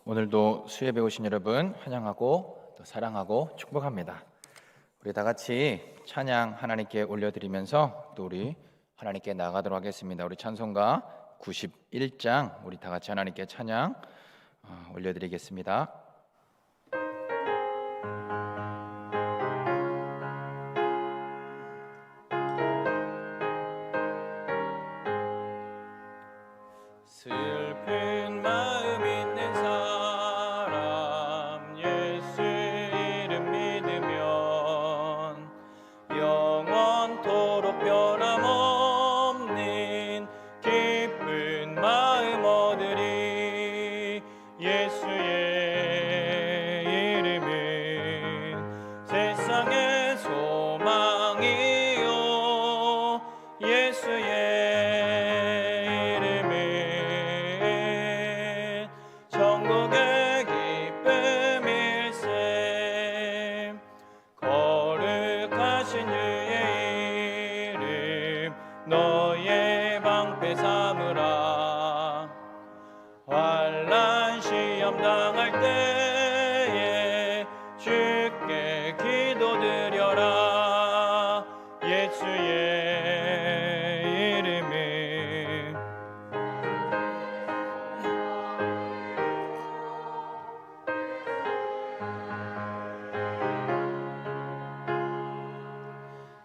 오늘도 수예배 오신 여러분 환영하고 또 사랑하고 축복합니다. 우리 다 같이 찬양 하나님께 올려드리면서 또 우리 하나님께 나가도록 하겠습니다. 우리 찬송가 91장 우리 다 같이 하나님께 찬양 올려드리겠습니다. 슬픈 마음 있는 사람 예수 이름 믿으면 영원토록 변함없는 기쁜 마음 얻으리. 예수의 이름은 세상의 소망이요 예수의 너의 방패 삼으라. 환난 시험 당할 때에 주께 기도드려라. 예수의 이름은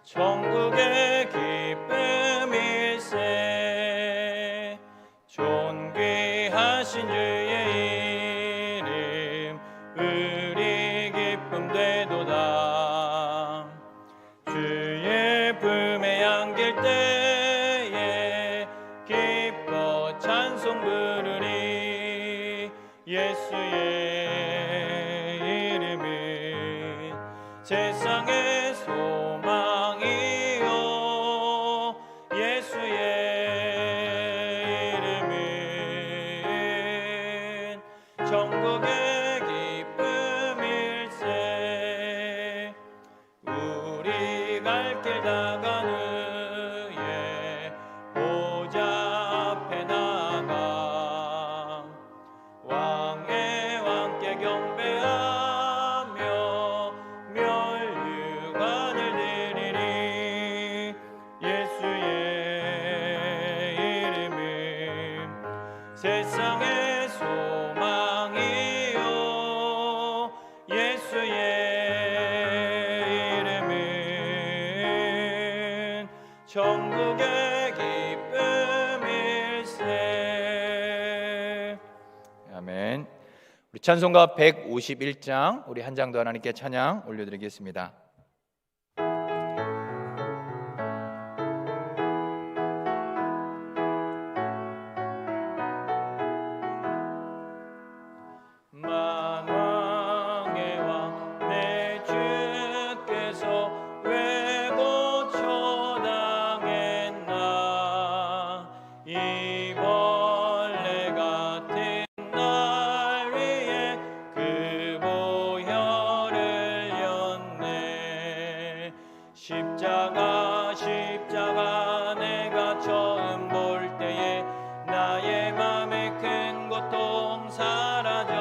천국의 기쁨일세. 존귀하신 주의 이름 우리 기쁨 되도다. 주의 품에 안길 때에 기뻐 찬송 부르리. 예수의 이름은 세상의 소망이요 예수의 이름은 천국의 기쁨일세. 우리 갈 길 다간 후에 보좌 앞에 나가 왕의 왕께 경배하며 멸류관을 드리리. 예수의 이름은 세상의 소망이요 예수의 이름은 천국의 기쁨일세. 아멘. 우리 찬송가 151장 우리 한 장 더 하나님께 찬양 올려드리겠습니다. 만왕의 왕 내 주께서 왜 고쳐당했나. 이 벌레 같은 날 위해 그 보혈을 흘렸네. 십자가 내가 처음 볼 때에 나의 맘에 큰 고통 사라져.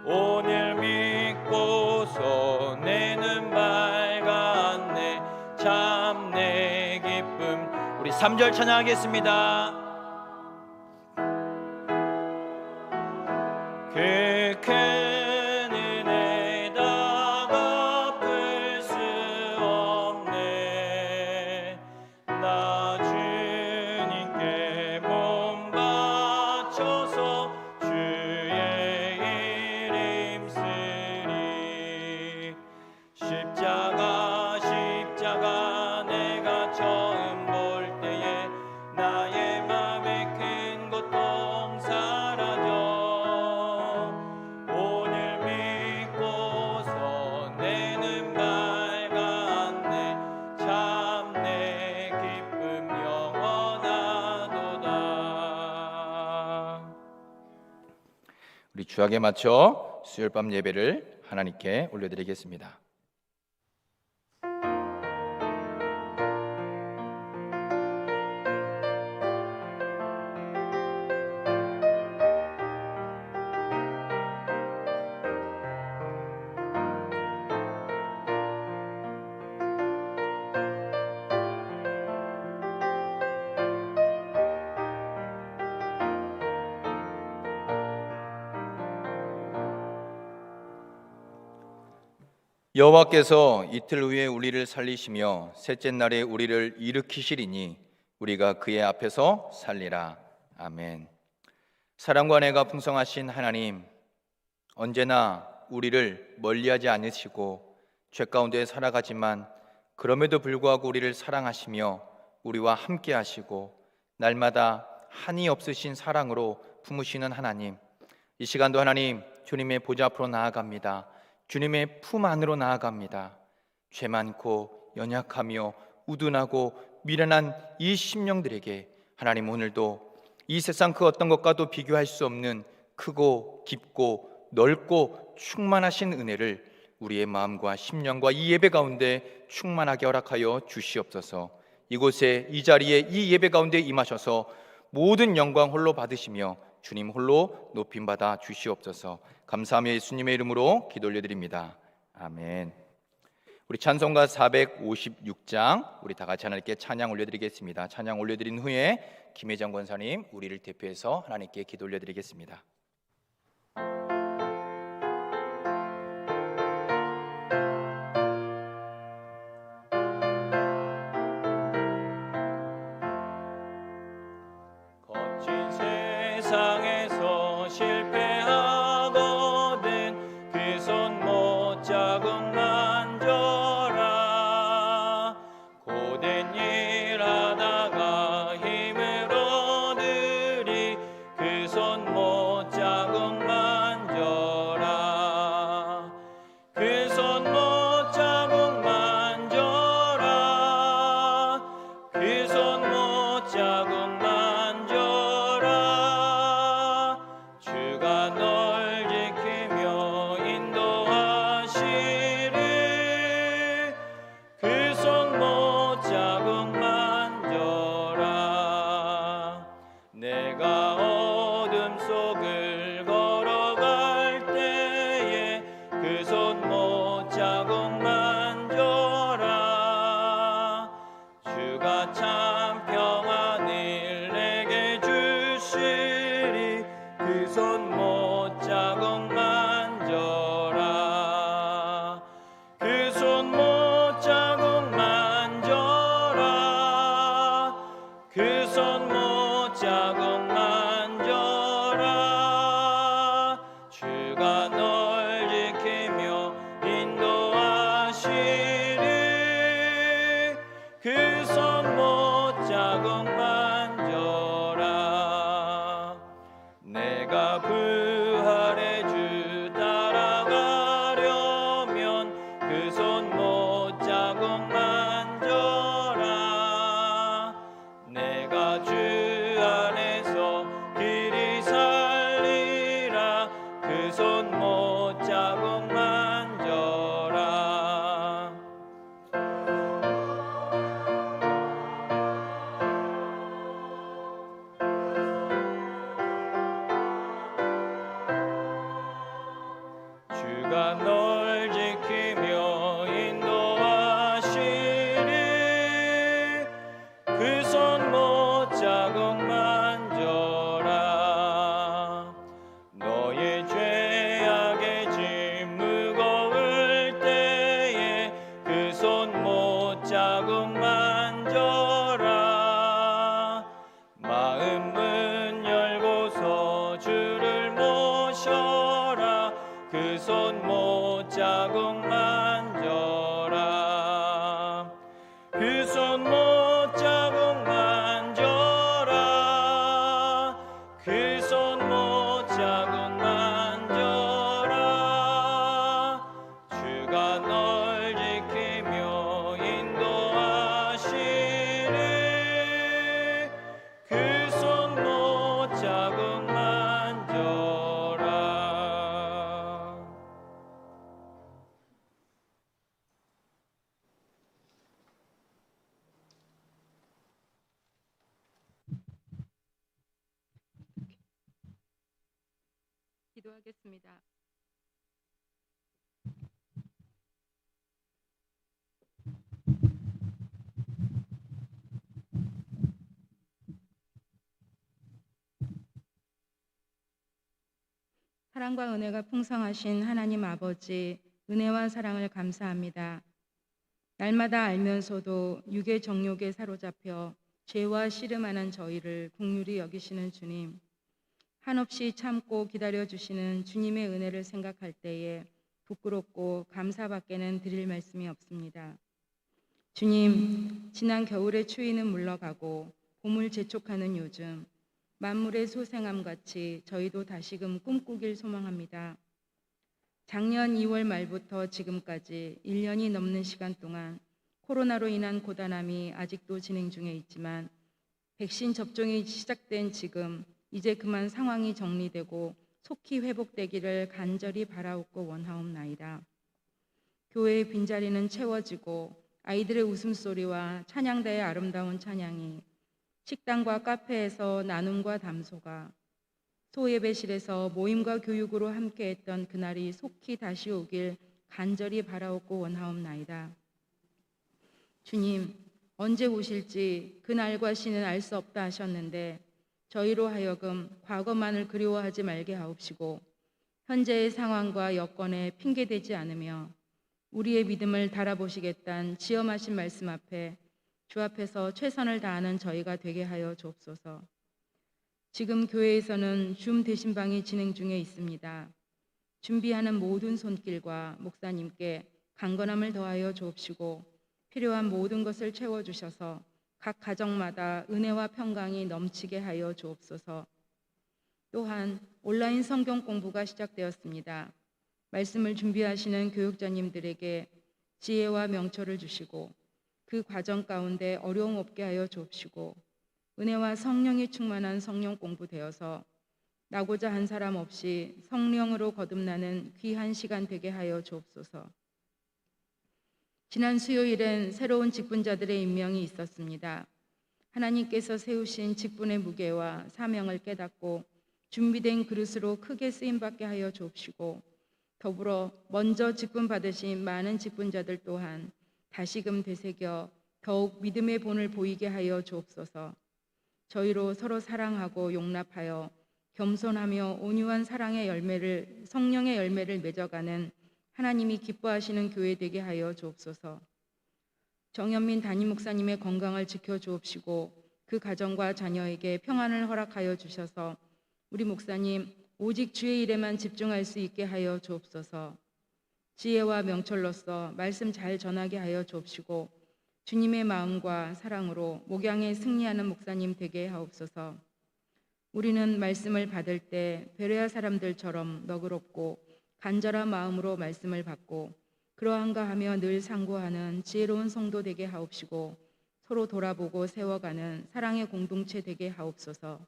오늘 믿고서 내 눈 밝았네. 참 내 기쁨. 우리 3절 찬양하겠습니다. 그 큰 은혜 다 갚을 수 없네. 나 주님께 몸 바쳐서 주의 이름 쓰리. 십자가 내가 처음 볼 때에 나의 맘에 큰 고통 사라져. 오늘 믿고서 내 눈 밝았네. 참 내 기쁨 영원하도다. 우리 주약에 맞춰 수요일 밤 예배를 하나님께 올려드리겠습니다. 여호와께서 이틀 후에 우리를 살리시며 셋째 날에 우리를 일으키시리니 우리가 그의 앞에서 살리라. 아멘. 사랑과 은혜가 풍성하신 하나님, 언제나 우리를 멀리하지 않으시고 죄 가운데 살아가지만 그럼에도 불구하고 우리를 사랑하시며 우리와 함께 하시고 날마다 한이 없으신 사랑으로 품으시는 하나님, 이 시간도 하나님 주님의 보좌 앞으로 나아갑니다. 주님의 품 안으로 나아갑니다. 죄 많고 연약하며 우둔하고 미련한 이 심령들에게 하나님 오늘도 이 세상 그 어떤 것과도 비교할 수 없는 크고 깊고 넓고 충만하신 은혜를 우리의 마음과 심령과 이 예배 가운데 충만하게 허락하여 주시옵소서. 이곳에 이 자리에 이 예배 가운데 임하셔서 모든 영광 홀로 받으시며 주님 홀로 높임받아 주시옵소서. 감사하며 예수님의 이름으로 기도 올려드립니다. 아멘. 우리 찬송가 456장 우리 다 같이 하나님께 찬양 올려드리겠습니다. 찬양 올려드린 후에 김혜정 권사님 우리를 대표해서 하나님께 기도 올려드리겠습니다. 거친 세상에서 실패하거든 그 손 못 자국 만져라. 고된 일 하다가 힘을 얻으리 그 손 못 자국 만져라. 그 손 못 자국 만져라. 그 손 못 자국 만져라. 주가 널 지키며 인도하시리. 그 손 못 자국 만져라. 내가 어둠 속을 걸어갈 때에 그 손 못 자국 만져라. 주가 참 평안을 내게 주시리. 그 손 못 자국 만져라. 그 손 못 자국 만져라. 그 손 못 자국 만져라. 주가 널 지키며 인도하시리. 그 손 못 자국 만져라. 내가 부활의 주 따라가려면 그 손 못 자국 만져라. 내가 주 안에서 길이 살리라. 그 손 못 자국 만져라. 주가 널 지키며 인도하시리. 그 손 못 자국 만져라. 너의 죄악의 짐 무거울 때에 그 손 못 자국 만져라. 마음 문 열고서 주를 모셔라. 그 손 못 자국 만져라. 그 손 못 자국 만져라. 그 손 못 자국 만져라. 주가 널 지키며 인도하시리. 그 손 못 자국 만져라. 기도하겠습니다. 사랑과 은혜가 풍성하신 하나님 아버지, 은혜와 사랑을 감사합니다. 날마다 알면서도 육의 정욕에 사로잡혀 죄와 씨름하는 저희를 긍휼히 여기시는 주님, 한없이 참고 기다려주시는 주님의 은혜를 생각할 때에 부끄럽고 감사밖에는 드릴 말씀이 없습니다. 주님, 지난 겨울의 추위는 물러가고 봄을 재촉하는 요즘 만물의 소생함같이 저희도 다시금 꿈꾸길 소망합니다. 작년 2월 말부터 지금까지 1년이 넘는 시간 동안 코로나로 인한 고단함이 아직도 진행 중에 있지만 백신 접종이 시작된 지금 이제 그만 상황이 정리되고 속히 회복되기를 간절히 바라옵고 원하옵나이다. 교회의 빈자리는 채워지고 아이들의 웃음소리와 찬양대의 아름다운 찬양이 식당과 카페에서 나눔과 담소가 소예배실에서 모임과 교육으로 함께했던 그날이 속히 다시 오길 간절히 바라옵고 원하옵나이다. 주님, 언제 오실지 그날과 시는 알 수 없다 하셨는데 저희로 하여금 과거만을 그리워하지 말게 하옵시고 현재의 상황과 여건에 핑계대지 않으며 우리의 믿음을 달아보시겠다는 지엄하신 말씀 앞에 주 앞에서 최선을 다하는 저희가 되게 하여 주옵소서. 지금 교회에서는 줌 대신방이 진행 중에 있습니다. 준비하는 모든 손길과 목사님께 강건함을 더하여 주옵시고 필요한 모든 것을 채워주셔서 각 가정마다 은혜와 평강이 넘치게 하여 주옵소서. 또한 온라인 성경 공부가 시작되었습니다. 말씀을 준비하시는 교육자님들에게 지혜와 명철을 주시고 그 과정 가운데 어려움 없게 하여 주옵시고 은혜와 성령이 충만한 성령 공부 되어서 나고자 한 사람 없이 성령으로 거듭나는 귀한 시간 되게 하여 주옵소서. 지난 수요일엔 새로운 직분자들의 임명이 있었습니다. 하나님께서 세우신 직분의 무게와 사명을 깨닫고 준비된 그릇으로 크게 쓰임받게 하여 주옵시고 더불어 먼저 직분 받으신 많은 직분자들 또한 다시금 되새겨 더욱 믿음의 본을 보이게 하여 주옵소서. 저희로 서로 사랑하고 용납하여 겸손하며 온유한 사랑의 열매를 성령의 열매를 맺어가는 하나님이 기뻐하시는 교회 되게 하여 주옵소서. 정현민 담임 목사님의 건강을 지켜 주옵시고 그 가정과 자녀에게 평안을 허락하여 주셔서 우리 목사님 오직 주의 일에만 집중할 수 있게 하여 주옵소서. 지혜와 명철로서 말씀 잘 전하게 하여 주옵시고 주님의 마음과 사랑으로 목양에 승리하는 목사님 되게 하옵소서. 우리는 말씀을 받을 때 베레아 사람들처럼 너그럽고 간절한 마음으로 말씀을 받고 그러한가 하며 늘 상고하는 지혜로운 성도 되게 하옵시고 서로 돌아보고 세워가는 사랑의 공동체 되게 하옵소서.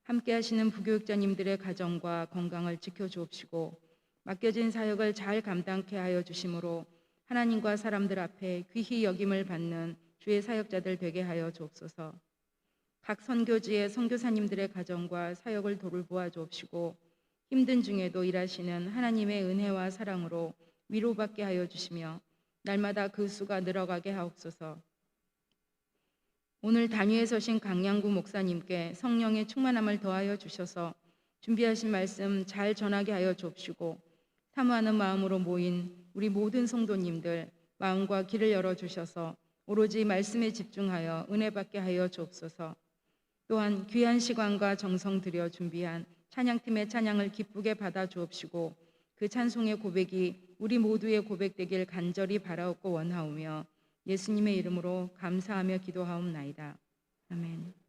함께 하시는 부교육자님들의 가정과 건강을 지켜주옵시고 맡겨진 사역을 잘 감당케 하여 주심으로 하나님과 사람들 앞에 귀히 여김을 받는 주의 사역자들 되게 하여 주옵소서. 각 선교지의 선교사님들의 가정과 사역을 돌보아 주옵시고 힘든 중에도 일하시는 하나님의 은혜와 사랑으로 위로받게 하여 주시며 날마다 그 수가 늘어가게 하옵소서. 오늘 단위에 서신 강양구 목사님께 성령의 충만함을 더하여 주셔서 준비하신 말씀 잘 전하게 하여 주옵시고 사모하는 마음으로 모인 우리 모든 성도님들 마음과 길을 열어주셔서 오로지 말씀에 집중하여 은혜 받게 하여 주옵소서. 또한 귀한 시간과 정성 들여 준비한 찬양팀의 찬양을 기쁘게 받아 주옵시고 그 찬송의 고백이 우리 모두의 고백되길 간절히 바라옵고 원하오며 예수님의 이름으로 감사하며 기도하옵나이다. 아멘.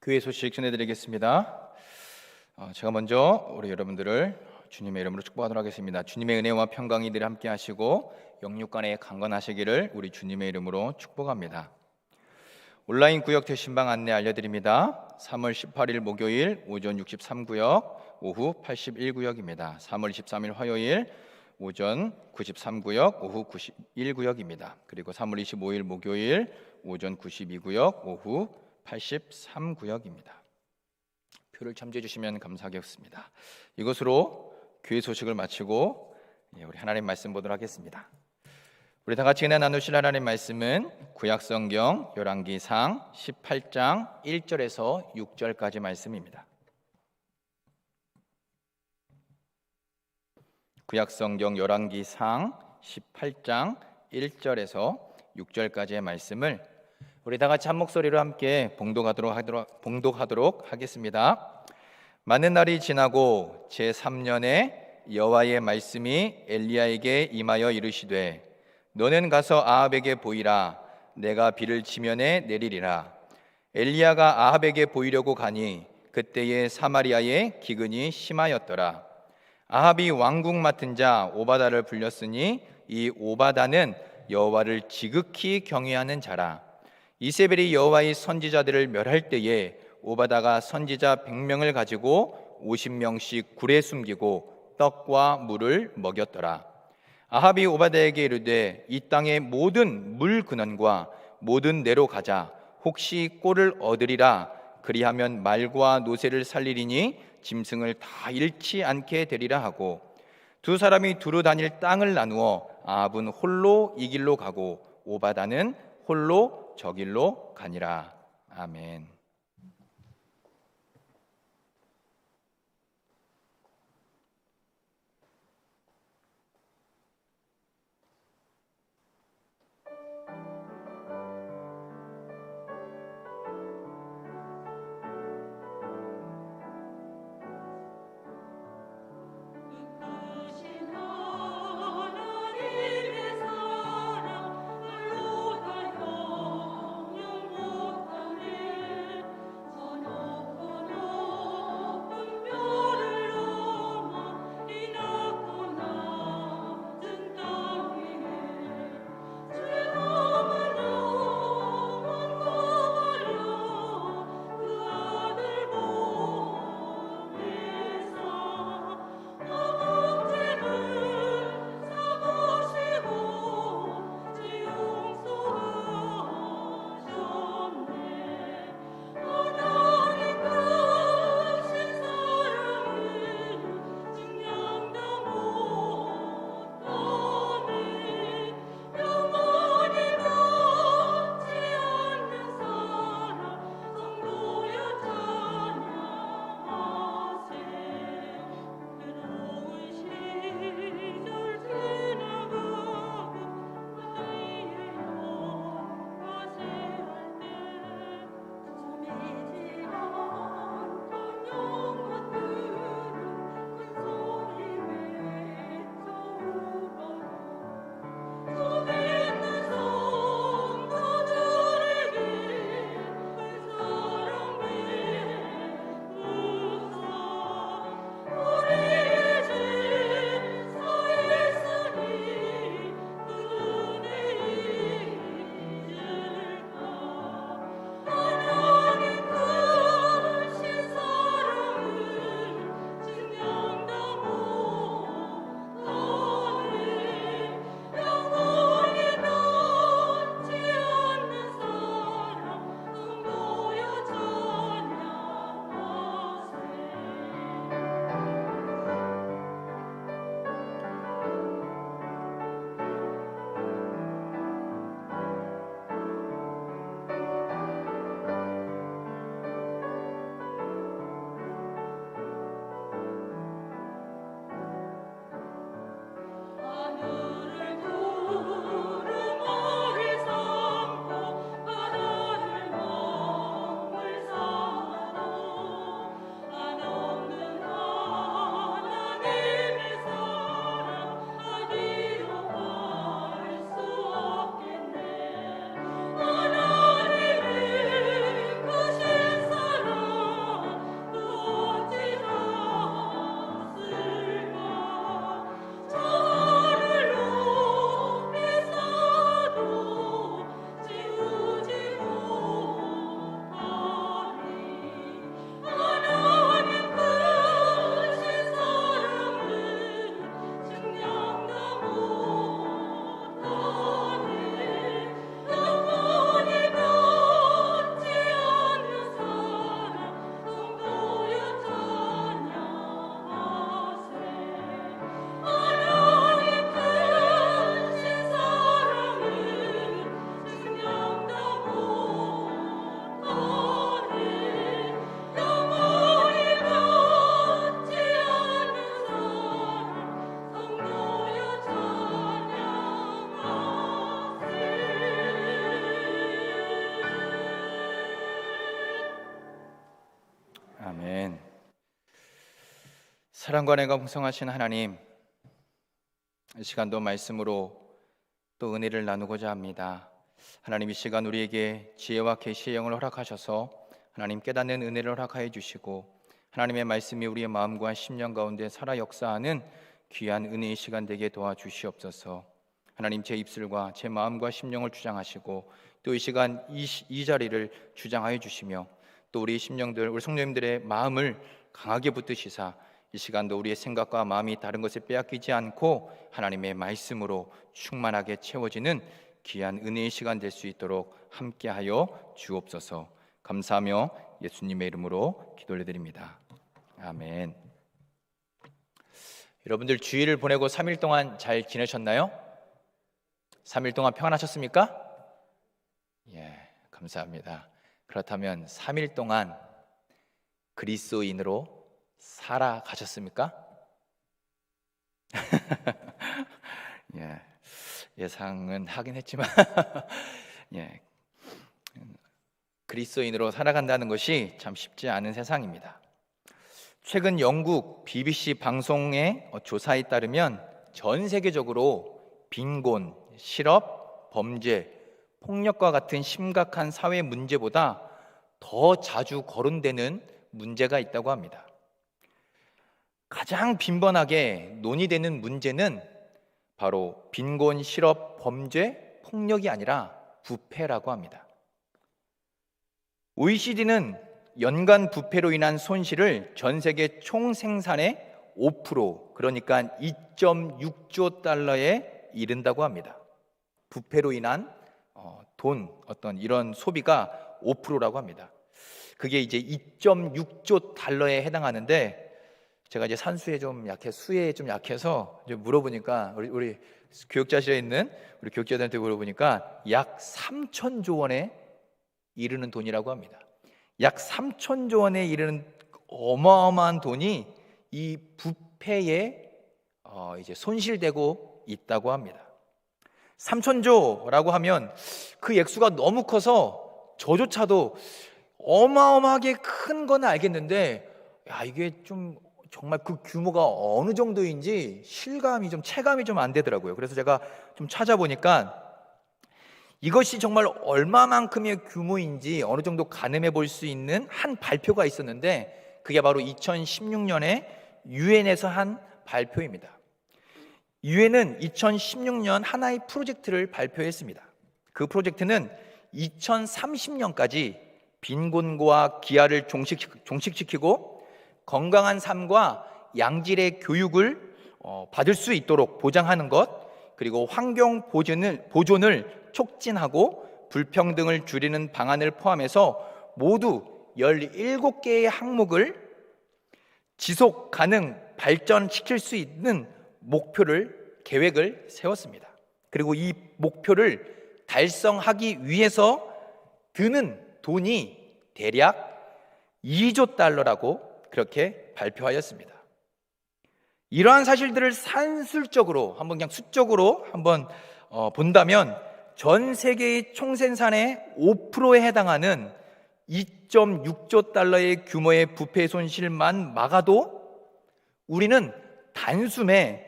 교회 소식 전해드리겠습니다. 제가 먼저 우리 여러분들을 주님의 이름으로 축복하도록 하겠습니다. 주님의 은혜와 평강이 늘 함께 하시고 영육간에 강건하시기를 우리 주님의 이름으로 축복합니다. 온라인 구역 대신방 안내 알려드립니다. 3월 18일 목요일 오전 63구역, 오후 81구역입니다. 3월 23일 화요일 오전 93구역, 오후 91구역입니다. 그리고 3월 25일 목요일 오전 92구역, 오후 83구역입니다. 표를 참조해 주시면 감사하겠습니다. 이것으로 교회 소식을 마치고 우리 하나님 말씀 보도록 하겠습니다. 우리 다 같이 은혜 나누실 하나님 말씀은 구약성경 열왕기상 18장 1절에서 6절까지 말씀입니다. 구약성경 열왕기상 18장 1절에서 6절까지의 말씀을 우리 다 같이 한 목소리로 함께 봉독하도록 하겠습니다. 많은 날이 지나고 제3년에 여호와의 말씀이 엘리야에게 임하여 이르시되 너는 가서 아합에게 보이라. 내가 비를 지면에 내리리라. 엘리야가 아합에게 보이려고 가니 그때에 사마리아에 기근이 심하였더라. 아합이 왕궁 맡은 자 오바다를 불렸으니 이 오바다는 여호와를 지극히 경외하는 자라. 이세벨이 여호와의 선지자들을 멸할 때에 오바다가 선지자 100명을 가지고 50명씩 굴에 숨기고 떡과 물을 먹였더라. 아합이 오바다에게 이르되 이 땅의 모든 물 근원과 모든 내로 가자. 혹시 꼴을 얻으리라. 그리하면 말과 노새를 살리리니 짐승을 다 잃지 않게 되리라 하고 두 사람이 두루 다닐 땅을 나누어 아합은 홀로 이 길로 가고 오바다는 홀로 저 길로 가니라. 아멘. 사랑과 은혜가 풍성하신 하나님, 이 시간도 말씀으로 또 은혜를 나누고자 합니다. 하나님, 이 시간 우리에게 지혜와 계시의 영을 허락하셔서 하나님 깨닫는 은혜를 허락하여 주시고, 하나님의 말씀이 우리의 마음과 심령 가운데 살아 역사하는 귀한 은혜의 시간 되게 도와주시옵소서. 하나님, 제 입술과 제 마음과 심령을 주장하시고 또 이 시간 이 자리를 주장하여 주시며, 또 우리 심령들, 우리 성도님들의 마음을 강하게 붙드시사 이 시간도 우리의 생각과 마음이 다른 것을 빼앗기지 않고 하나님의 말씀으로 충만하게 채워지는 귀한 은혜의 시간 될 수 있도록 함께하여 주옵소서. 감사하며 예수님의 이름으로 기도 올려드립니다. 아멘. 여러분들 주일을 보내고 3일 동안 잘 지내셨나요? 3일 동안 평안하셨습니까? 예, 감사합니다. 그렇다면 3일 동안 그리스도인으로 살아가셨습니까? 예, 예상은 하긴 했지만 예, 그리스도인으로 살아간다는 것이 참 쉽지 않은 세상입니다. 최근 영국 BBC 방송의 조사에 따르면 전 세계적으로 빈곤, 실업, 범죄, 폭력과 같은 심각한 사회 문제보다 더 자주 거론되는 문제가 있다고 합니다. 가장 빈번하게 논의되는 문제는 바로 빈곤, 실업, 범죄, 폭력이 아니라 부패라고 합니다. OECD는 연간 부패로 인한 손실을 전 세계 총 생산의 5%, 그러니까 2.6조 달러에 이른다고 합니다. 부패로 인한 돈, 어떤 이런 소비가 5%라고 합니다. 그게 이제 2.6조 달러에 해당하는데, 제가 이제 산수에 좀 수에 좀 약해서 이제 물어보니까 우리 교육자실에 있는 우리 교육자들한테 물어보니까 약 3천조 원에 이르는 돈이라고 합니다. 약 3천조 원에 이르는 어마어마한 돈이 이 부패에 이제 손실되고 있다고 합니다. 3천조라고 하면 그 액수가 너무 커서 저조차도 어마어마하게 큰 건 알겠는데, 야, 이게 좀 정말 그 규모가 어느 정도인지 실감이 좀 체감이 좀 안 되더라고요. 그래서 제가 좀 찾아보니까 이것이 정말 얼마만큼의 규모인지 어느 정도 가늠해 볼 수 있는 한 발표가 있었는데, 그게 바로 2016년에 유엔에서 한 발표입니다. 유엔은 2016년 하나의 프로젝트를 발표했습니다. 그 프로젝트는 2030년까지 빈곤과 기아를 종식시키고 건강한 삶과 양질의 교육을 받을 수 있도록 보장하는 것, 그리고 환경 보존을 촉진하고 불평등을 줄이는 방안을 포함해서 모두 17개의 항목을 지속 가능 발전시킬 수 있는 계획을 세웠습니다. 그리고 이 목표를 달성하기 위해서 드는 돈이 대략 2조 달러라고 그렇게 발표하였습니다. 이러한 사실들을 산술적으로 한번 그냥 수적으로 한번 본다면 전 세계의 총생산의 5%에 해당하는 2.6조 달러의 규모의 부패 손실만 막아도 우리는 단숨에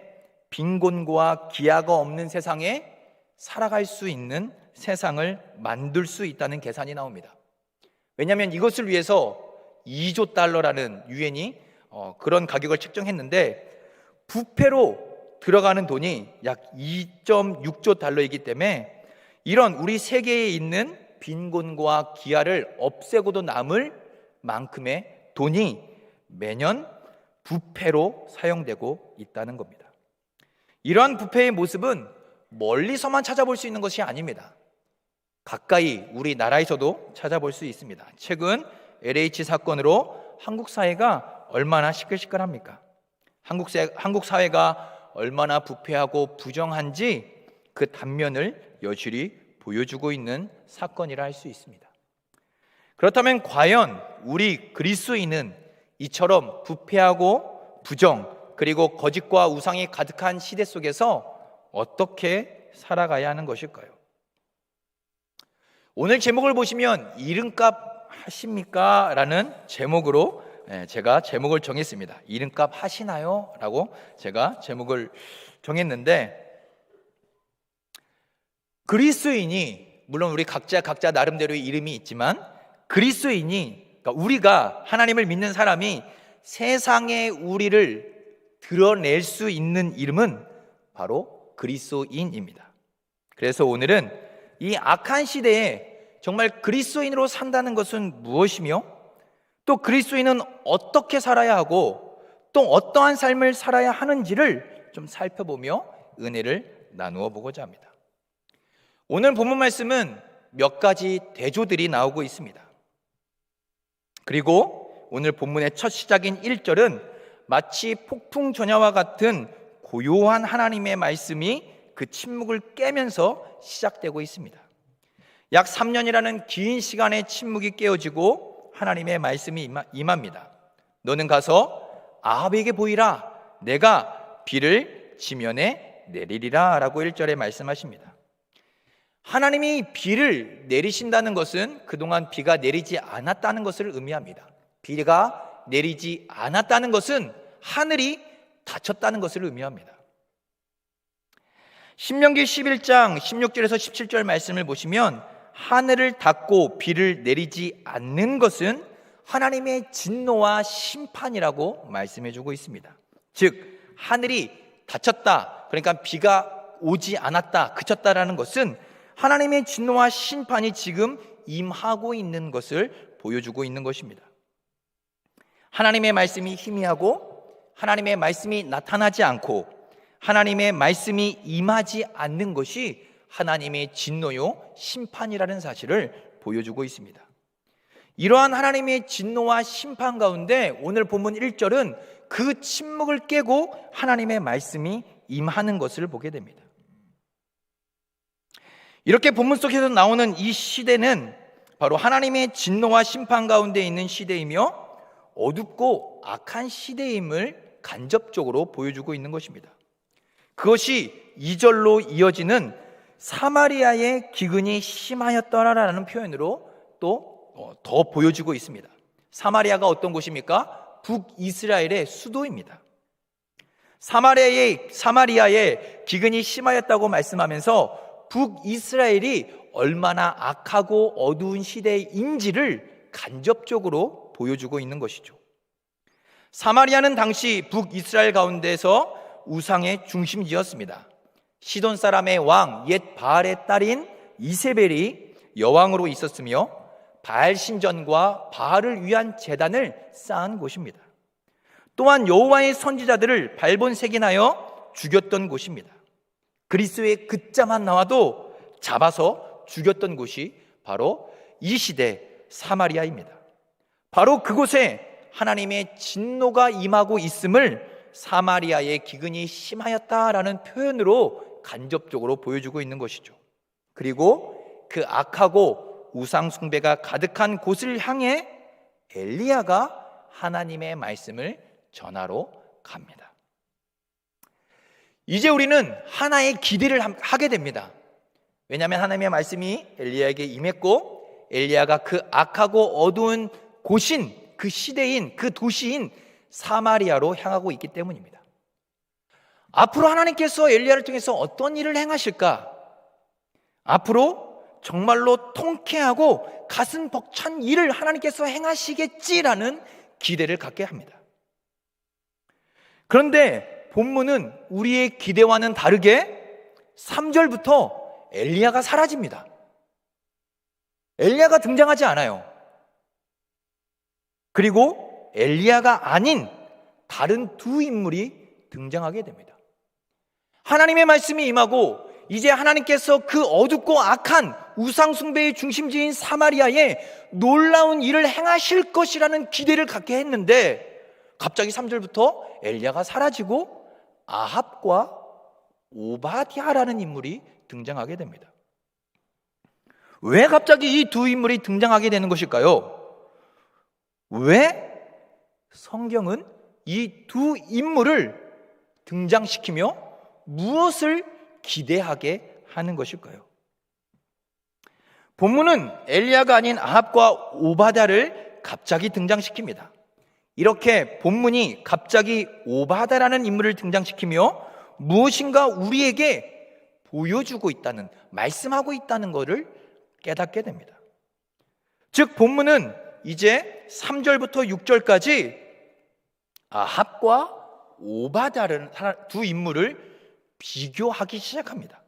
빈곤과 기아가 없는 세상에 살아갈 수 있는 세상을 만들 수 있다는 계산이 나옵니다. 왜냐하면 이것을 위해서 2조 달러라는 유엔이 그런 가격을 책정했는데, 부패로 들어가는 돈이 약 2.6조 달러이기 때문에 이런 우리 세계에 있는 빈곤과 기아를 없애고도 남을 만큼의 돈이 매년 부패로 사용되고 있다는 겁니다. 이러한 부패의 모습은 멀리서만 찾아볼 수 있는 것이 아닙니다. 가까이 우리나라에서도 찾아볼 수 있습니다. 최근 LH 사건으로 한국 사회가 얼마나 시끌시끌합니까? 한국 사회가 얼마나 부패하고 부정한지 그 단면을 여실히 보여주고 있는 사건이라 할 수 있습니다. 그렇다면 과연 우리 그리스도인은 이처럼 부패하고 부정, 그리고 거짓과 우상이 가득한 시대 속에서 어떻게 살아가야 하는 것일까요? 오늘 제목을 보시면 이름값 하십니까? 라는 제목으로 제가 제목을 정했습니다. 이름값 하시나요? 라고 제가 제목을 정했는데, 그리스도인이, 물론 우리 각자 나름대로의 이름이 있지만, 그리스도인이, 그러니까 우리가 하나님을 믿는 사람이 세상에 우리를 드러낼 수 있는 이름은 바로 그리스도인입니다. 그래서 오늘은 이 악한 시대에 정말 그리스도인으로 산다는 것은 무엇이며, 또 그리스도인은 어떻게 살아야 하고 또 어떠한 삶을 살아야 하는지를 좀 살펴보며 은혜를 나누어 보고자 합니다. 오늘 본문 말씀은 몇 가지 대조들이 나오고 있습니다. 그리고 오늘 본문의 첫 시작인 1절은 마치 폭풍 전야와 같은 고요한 하나님의 말씀이 그 침묵을 깨면서 시작되고 있습니다. 약 3년이라는 긴 시간의 침묵이 깨어지고 하나님의 말씀이 임합니다. 너는 가서 아합에게 보이라, 내가 비를 지면에 내리리라 라고 1절에 말씀하십니다. 하나님이 비를 내리신다는 것은 그동안 비가 내리지 않았다는 것을 의미합니다. 비가 내리지 않았다는 것은 하늘이 닫혔다는 것을 의미합니다. 신명기 11장 16절에서 17절 말씀을 보시면 하늘을 닫고 비를 내리지 않는 것은 하나님의 진노와 심판이라고 말씀해 주고 있습니다. 즉 하늘이 닫혔다, 그러니까 비가 오지 않았다, 그쳤다라는 것은 하나님의 진노와 심판이 지금 임하고 있는 것을 보여주고 있는 것입니다. 하나님의 말씀이 희미하고 하나님의 말씀이 나타나지 않고 하나님의 말씀이 임하지 않는 것이 하나님의 진노요 심판이라는 사실을 보여주고 있습니다. 이러한 하나님의 진노와 심판 가운데 오늘 본문 1절은 그 침묵을 깨고 하나님의 말씀이 임하는 것을 보게 됩니다. 이렇게 본문 속에서 나오는 이 시대는 바로 하나님의 진노와 심판 가운데 있는 시대이며 어둡고 악한 시대임을 간접적으로 보여주고 있는 것입니다. 그것이 2절로 이어지는 사마리아의 기근이 심하였더라라는 표현으로 또 더 보여지고 있습니다. 사마리아가 어떤 곳입니까? 북이스라엘의 수도입니다. 사마리아의 기근이 심하였다고 말씀하면서 북이스라엘이 얼마나 악하고 어두운 시대인지를 간접적으로 보여주고 있는 것이죠. 사마리아는 당시 북이스라엘 가운데서 우상의 중심지였습니다. 시돈 사람의 왕 옛 바알의 딸인 이세벨이 여왕으로 있었으며 바알 신전과 바알을 위한 제단을 쌓은 곳입니다. 또한 여호와의 선지자들을 발본색인하여 죽였던 곳입니다. 그리스도의 글자만 나와도 잡아서 죽였던 곳이 바로 이 시대 사마리아입니다. 바로 그곳에 하나님의 진노가 임하고 있음을 사마리아의 기근이 심하였다라는 표현으로 간접적으로 보여주고 있는 것이죠. 그리고 그 악하고 우상 숭배가 가득한 곳을 향해 엘리야가 하나님의 말씀을 전하러 갑니다. 이제 우리는 하나의 기대를 하게 됩니다. 왜냐하면 하나님의 말씀이 엘리야에게 임했고 엘리야가 그 악하고 어두운 곳인 그 시대인 그 도시인 사마리아로 향하고 있기 때문입니다. 앞으로 하나님께서 엘리야를 통해서 어떤 일을 행하실까? 앞으로 정말로 통쾌하고 가슴 벅찬 일을 하나님께서 행하시겠지라는 기대를 갖게 합니다. 그런데 본문은 우리의 기대와는 다르게 3절부터 엘리야가 사라집니다. 엘리야가 등장하지 않아요. 그리고 엘리야가 아닌 다른 두 인물이 등장하게 됩니다. 하나님의 말씀이 임하고 이제 하나님께서 그 어둡고 악한 우상 숭배의 중심지인 사마리아에 놀라운 일을 행하실 것이라는 기대를 갖게 했는데 갑자기 3절부터 엘리야가 사라지고 아합과 오바댜라는 인물이 등장하게 됩니다. 왜 갑자기 이 두 인물이 등장하게 되는 것일까요? 왜 성경은 이 두 인물을 등장시키며 무엇을 기대하게 하는 것일까요? 본문은 엘리야가 아닌 아합과 오바댜를 갑자기 등장시킵니다. 이렇게 본문이 갑자기 오바다라는 인물을 등장시키며 무엇인가 우리에게 보여주고 있다는, 말씀하고 있다는 것을 깨닫게 됩니다. 즉 본문은 이제 3절부터 6절까지 아합과 오바다라는 두 인물을 비교하기 시작합니다.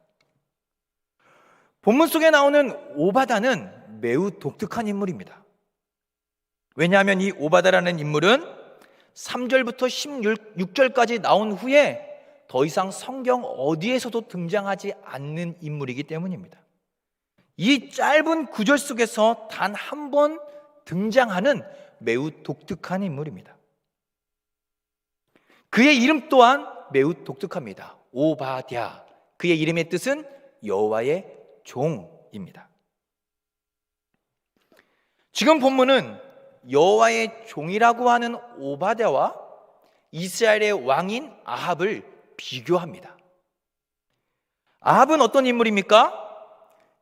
본문 속에 나오는 오바다는 매우 독특한 인물입니다. 왜냐하면 이 오바다라는 인물은 3절부터 16절까지 나온 후에 더 이상 성경 어디에서도 등장하지 않는 인물이기 때문입니다. 이 짧은 구절 속에서 단 한 번 등장하는 매우 독특한 인물입니다. 그의 이름 또한 매우 독특합니다. 오바댜. 그의 이름의 뜻은 여호와의 종입니다. 지금 본문은 여호와의 종이라고 하는 오바댜와 이스라엘의 왕인 아합을 비교합니다. 아합은 어떤 인물입니까?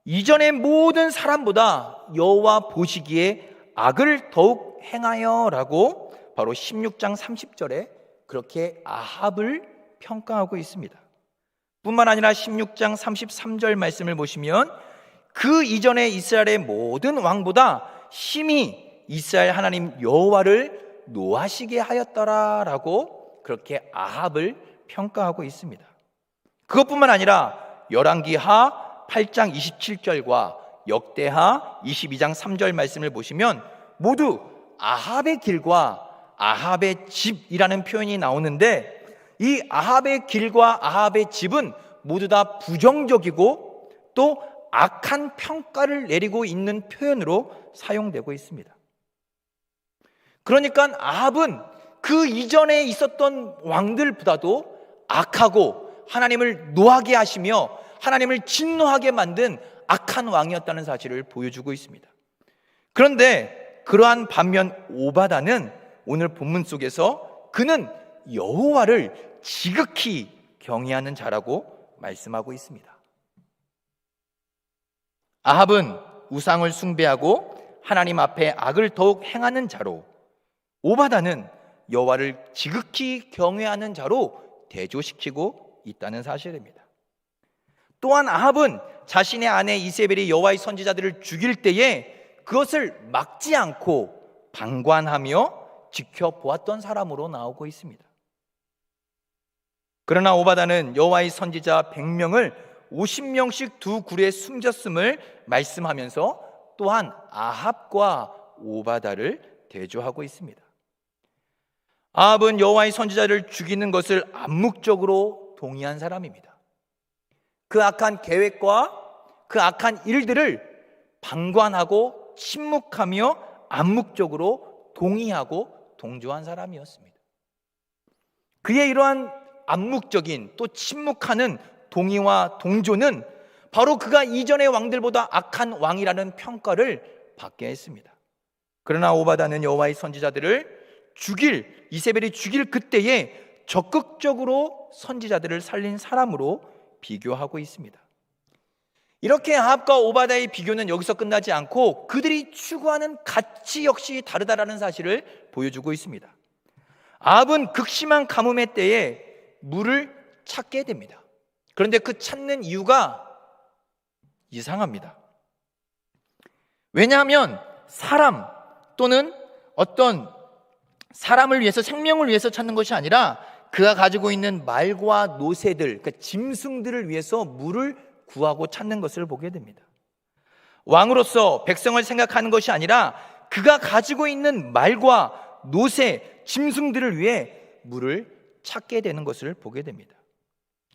이전의 모든 사람보다 여호와 보시기에 악을 더욱 행하여라고 바로 16장 30절에 그렇게 아합을 평가하고 있습니다. 뿐만 아니라 16장 33절 말씀을 보시면 그 이전에 이스라엘의 모든 왕보다 심히 이스라엘 하나님 여호와를 노하시게 하였더라라고 그렇게 아합을 평가하고 있습니다. 그것뿐만 아니라 열왕기하 8장 27절과 역대하 22장 3절 말씀을 보시면 모두 아합의 길과 아합의 집이라는 표현이 나오는데 이 아합의 길과 아합의 집은 모두 다 부정적이고 또 악한 평가를 내리고 있는 표현으로 사용되고 있습니다. 그러니까 아합은 그 이전에 있었던 왕들보다도 악하고 하나님을 노하게 하시며 하나님을 진노하게 만든 악한 왕이었다는 사실을 보여주고 있습니다. 그런데 그러한 반면 오바다는 오늘 본문 속에서 그는 여호와를 지극히 경외하는 자라고 말씀하고 있습니다. 아합은 우상을 숭배하고 하나님 앞에 악을 더욱 행하는 자로, 오바다는 여호와를 지극히 경외하는 자로 대조시키고 있다는 사실입니다. 또한 아합은 자신의 아내 이세벨이 여호와의 선지자들을 죽일 때에 그것을 막지 않고 방관하며 지켜보았던 사람으로 나오고 있습니다. 그러나 오바다는 여호와의 선지자 100명을 50명씩 두 굴에 숨겼음을 말씀하면서 또한 아합과 오바다를 대조하고 있습니다. 아합은 여호와의 선지자를 죽이는 것을 암묵적으로 동의한 사람입니다. 그 악한 계획과 그 악한 일들을 방관하고 침묵하며 암묵적으로 동의하고 동조한 사람이었습니다. 그의 이러한 암묵적인 또 침묵하는 동의와 동조는 바로 그가 이전의 왕들보다 악한 왕이라는 평가를 받게 했습니다. 그러나 오바다는 여호와의 선지자들을 이세벨이 죽일 그때에 적극적으로 선지자들을 살린 사람으로 비교하고 있습니다. 이렇게 아합과 오바다의 비교는 여기서 끝나지 않고 그들이 추구하는 가치 역시 다르다라는 사실을 보여주고 있습니다. 아합은 극심한 가뭄의 때에 물을 찾게 됩니다. 그런데 그 찾는 이유가 이상합니다. 왜냐하면 사람 또는 어떤 사람을 위해서, 생명을 위해서 찾는 것이 아니라 그가 가지고 있는 말과 노새들, 그러니까 짐승들을 위해서 물을 구하고 찾는 것을 보게 됩니다. 왕으로서 백성을 생각하는 것이 아니라 그가 가지고 있는 말과 노새, 짐승들을 위해 물을 찾게 되는 것을 보게 됩니다.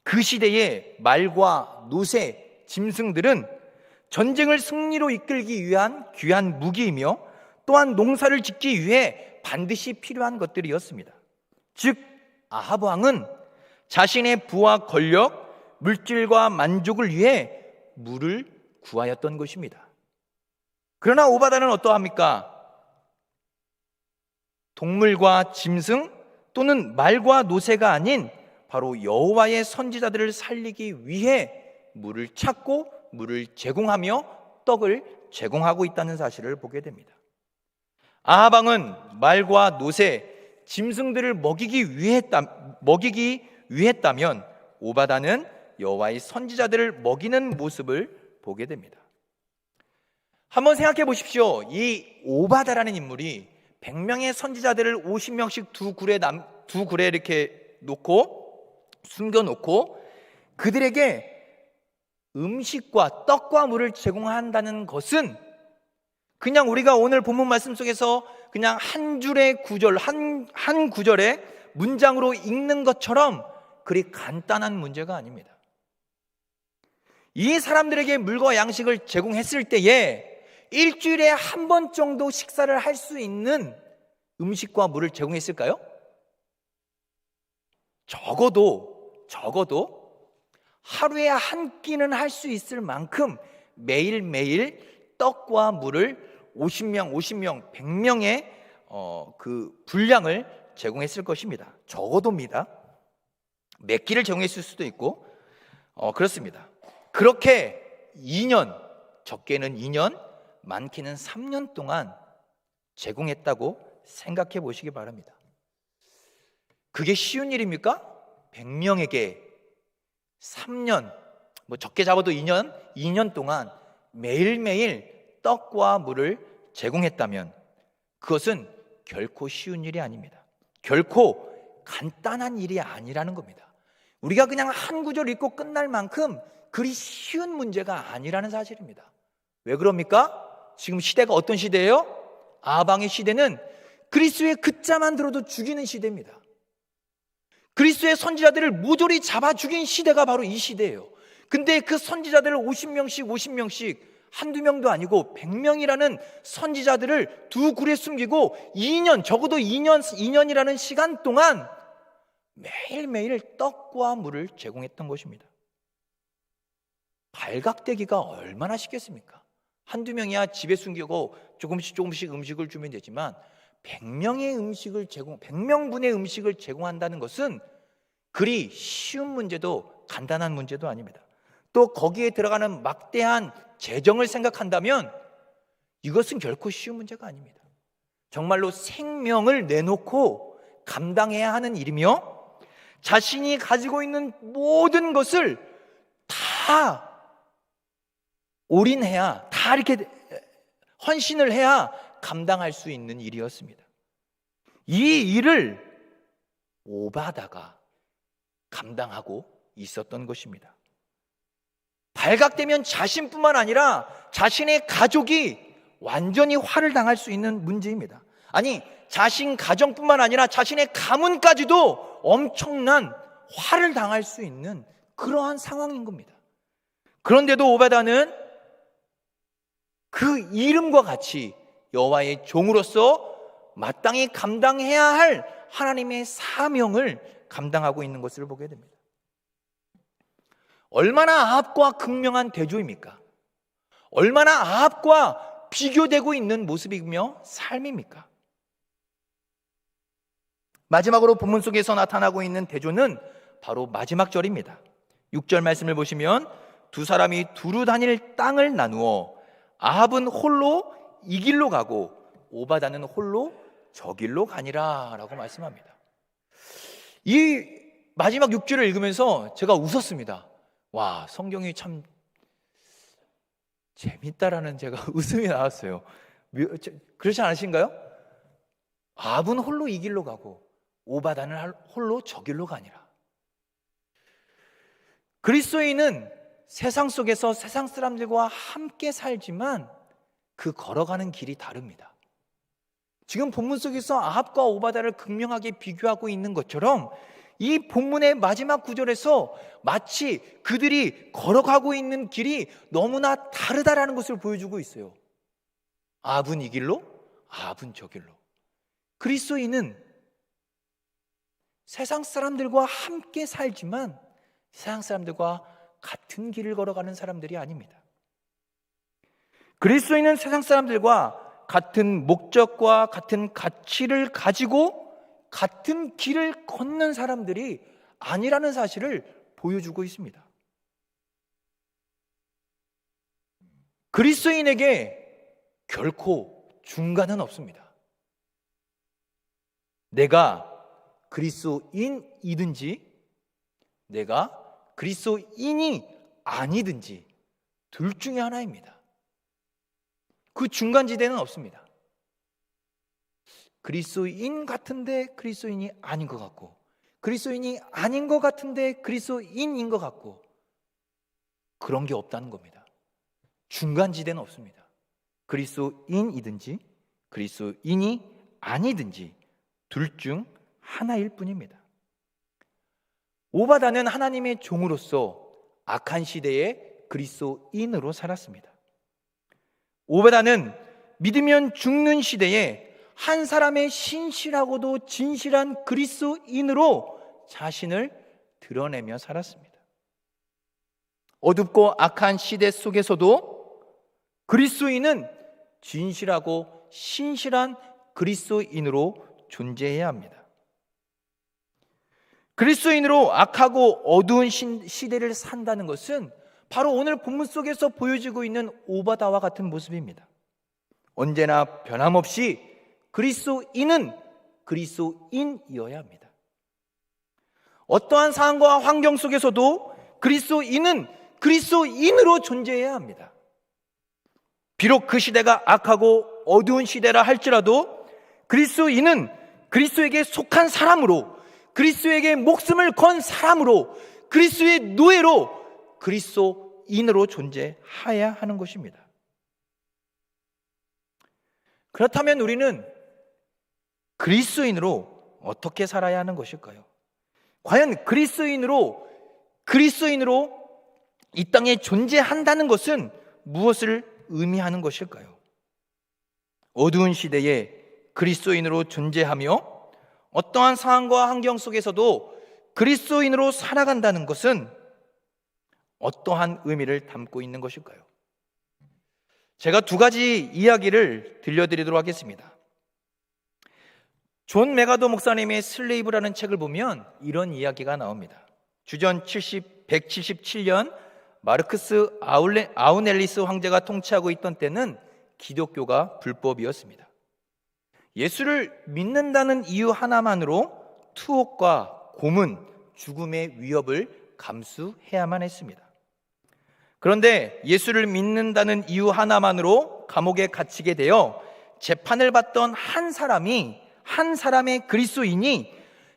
그 시대에 말과 노새, 짐승들은 전쟁을 승리로 이끌기 위한 귀한 무기이며 또한 농사를 짓기 위해 반드시 필요한 것들이었습니다. 즉 아합 왕은 자신의 부와 권력, 물질과 만족을 위해 물을 구하였던 것입니다. 그러나 오바다는 어떠합니까? 동물과 짐승 또는 말과 노새가 아닌 바로 여호와의 선지자들을 살리기 위해 물을 찾고 물을 제공하며 떡을 제공하고 있다는 사실을 보게 됩니다. 아합 왕은 말과 노새, 짐승들을 먹이기 위했다면 오바다는 여호와의 선지자들을 먹이는 모습을 보게 됩니다. 한번 생각해 보십시오. 이 오바다라는 인물이 100명의 선지자들을 50명씩 두 굴에 이렇게 숨겨놓고 그들에게 음식과 떡과 물을 제공한다는 것은 그냥 우리가 오늘 본문 말씀 속에서 그냥 한 줄의 구절, 한 구절의 문장으로 읽는 것처럼 그리 간단한 문제가 아닙니다. 이 사람들에게 물과 양식을 제공했을 때에 일주일에 한 번 정도 식사를 할 수 있는 음식과 물을 제공했을까요? 적어도 하루에 한 끼는 할 수 있을 만큼 매일매일 떡과 물을 50명, 100명의 그 분량을 제공했을 것입니다. 적어도입니다. 몇 끼를 제공했을 수도 있고 그렇습니다. 그렇게 2년, 적게는 2년, 많게는 3년 동안 제공했다고 생각해 보시기 바랍니다. 그게 쉬운 일입니까? 100명에게 3년, 적게 잡아도 2년 동안 매일매일 떡과 물을 제공했다면 그것은 결코 쉬운 일이 아닙니다. 결코 간단한 일이 아니라는 겁니다. 우리가 그냥 한 구절 읽고 끝날 만큼 그리 쉬운 문제가 아니라는 사실입니다. 왜 그럽니까? 지금 시대가 어떤 시대예요? 아방의 시대는 그리스도의 글자만 들어도 죽이는 시대입니다. 그리스도의 선지자들을 모조리 잡아 죽인 시대가 바로 이 시대예요. 근데 그 선지자들을 50명씩 한두 명도 아니고 100명이라는 선지자들을 두 굴에 숨기고 2년, 적어도 2년이라는 시간 동안 매일매일 떡과 물을 제공했던 것입니다. 발각되기가 얼마나 쉽겠습니까? 한두 명이야 집에 숨기고 조금씩 음식을 주면 되지만 100명분의 음식을 제공한다는 것은 그리 쉬운 문제도 간단한 문제도 아닙니다. 또 거기에 들어가는 막대한 재정을 생각한다면 이것은 결코 쉬운 문제가 아닙니다. 정말로 생명을 내놓고 감당해야 하는 일이며 자신이 가지고 있는 모든 것을 다 올인해야, 다 이렇게 헌신을 해야 감당할 수 있는 일이었습니다. 이 일을 오바다가 감당하고 있었던 것입니다. 발각되면 자신뿐만 아니라 자신의 가족이 완전히 화를 당할 수 있는 문제입니다. 아니, 자신 가정뿐만 아니라 자신의 가문까지도 엄청난 화를 당할 수 있는 그러한 상황인 겁니다. 그런데도 오바다는 그 이름과 같이 여호와의 종으로서 마땅히 감당해야 할 하나님의 사명을 감당하고 있는 것을 보게 됩니다. 얼마나 아합과 극명한 대조입니까? 얼마나 아합과 비교되고 있는 모습이며 삶입니까? 마지막으로 본문 속에서 나타나고 있는 대조는 바로 마지막 절입니다. 6절 말씀을 보시면 두 사람이 두루 다닐 땅을 나누어 아합은 홀로 이 길로 가고 오바다는 홀로 저 길로 가니라 라고 말씀합니다. 이 마지막 6절을 읽으면서 제가 웃었습니다. 와, 성경이 참 재밌다라는 제가 웃음이 나왔어요. 그렇지 않으신가요? 아합은 홀로 이 길로 가고 오바다는 홀로 저 길로 가니라. 그리스도인은 세상 속에서 세상 사람들과 함께 살지만 그 걸어가는 길이 다릅니다. 지금 본문 속에서 아합과 오바다를 극명하게 비교하고 있는 것처럼 이 본문의 마지막 구절에서 마치 그들이 걸어가고 있는 길이 너무나 다르다라는 것을 보여주고 있어요. 아합은 이 길로, 아합은 저 길로. 그리스도인은 세상 사람들과 함께 살지만 세상 사람들과 같은 길을 걸어가는 사람들이 아닙니다. 그리스도인은 세상 사람들과 같은 목적과 같은 가치를 가지고 같은 길을 걷는 사람들이 아니라는 사실을 보여주고 있습니다. 그리스도인에게 결코 중간은 없습니다. 내가 그리스도인이든지 내가 그리스도인이 아니든지 둘 중에 하나입니다. 그 중간지대는 없습니다. 그리스도인 같은데 그리스도인이 아닌 것 같고, 그리스도인이 아닌 것 같은데 그리스도인인 것 같고, 그런 게 없다는 겁니다. 중간지대는 없습니다. 그리스도인이든지 그리스도인이 아니든지 둘 중 하나일 뿐입니다. 오바다는 하나님의 종으로서 악한 시대에 그리스도인으로 살았습니다. 오바다는 믿으면 죽는 시대에 한 사람의 신실하고도 진실한 그리스도인으로 자신을 드러내며 살았습니다. 어둡고 악한 시대 속에서도 그리스도인은 진실하고 신실한 그리스도인으로 존재해야 합니다. 그리스도인으로 악하고 어두운 시대를 산다는 것은 바로 오늘 본문 속에서 보여지고 있는 오바다와 같은 모습입니다. 언제나 변함없이 그리스도인은 그리스도인이어야 합니다. 어떠한 상황과 환경 속에서도 그리스도인은 그리스도인으로 존재해야 합니다. 비록 그 시대가 악하고 어두운 시대라 할지라도 그리스도인은 그리스도에게 속한 사람으로, 그리스도에게 목숨을 건 사람으로, 그리스도의 노예로 그리스도인으로 존재해야 하는 것입니다. 그렇다면 우리는 그리스도인으로 어떻게 살아야 하는 것일까요? 과연 그리스도인으로 이 땅에 존재한다는 것은 무엇을 의미하는 것일까요? 어두운 시대에 그리스도인으로 존재하며 어떠한 상황과 환경 속에서도 그리스도인으로 살아간다는 것은 어떠한 의미를 담고 있는 것일까요? 제가 두 가지 이야기를 들려드리도록 하겠습니다. 존 메가도 목사님의 슬레이브라는 책을 보면 이런 이야기가 나옵니다. 주전 177년 마르크스 아우넬리스 황제가 통치하고 있던 때는 기독교가 불법이었습니다. 예수를 믿는다는 이유 하나만으로 투옥과 고문, 죽음의 위협을 감수해야만 했습니다. 그런데 예수를 믿는다는 이유 하나만으로 감옥에 갇히게 되어 재판을 받던 한 사람의 그리스도인이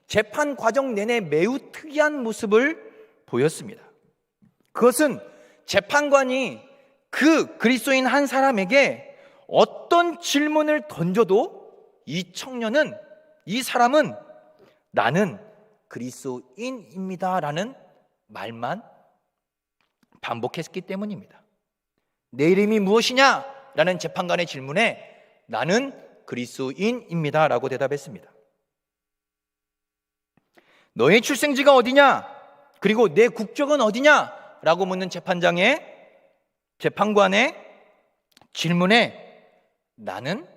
재판 과정 내내 매우 특이한 모습을 보였습니다. 그것은 재판관이 그 그리스도인 한 사람에게 어떤 질문을 던져도 이 사람은 나는 그리스도인입니다 라는 말만 반복했기 때문입니다. 내 이름이 무엇이냐? 라는 재판관의 질문에 나는 그리스도인입니다 라고 대답했습니다. 너의 출생지가 어디냐? 그리고 내 국적은 어디냐? 라고 묻는 재판관의 질문에 나는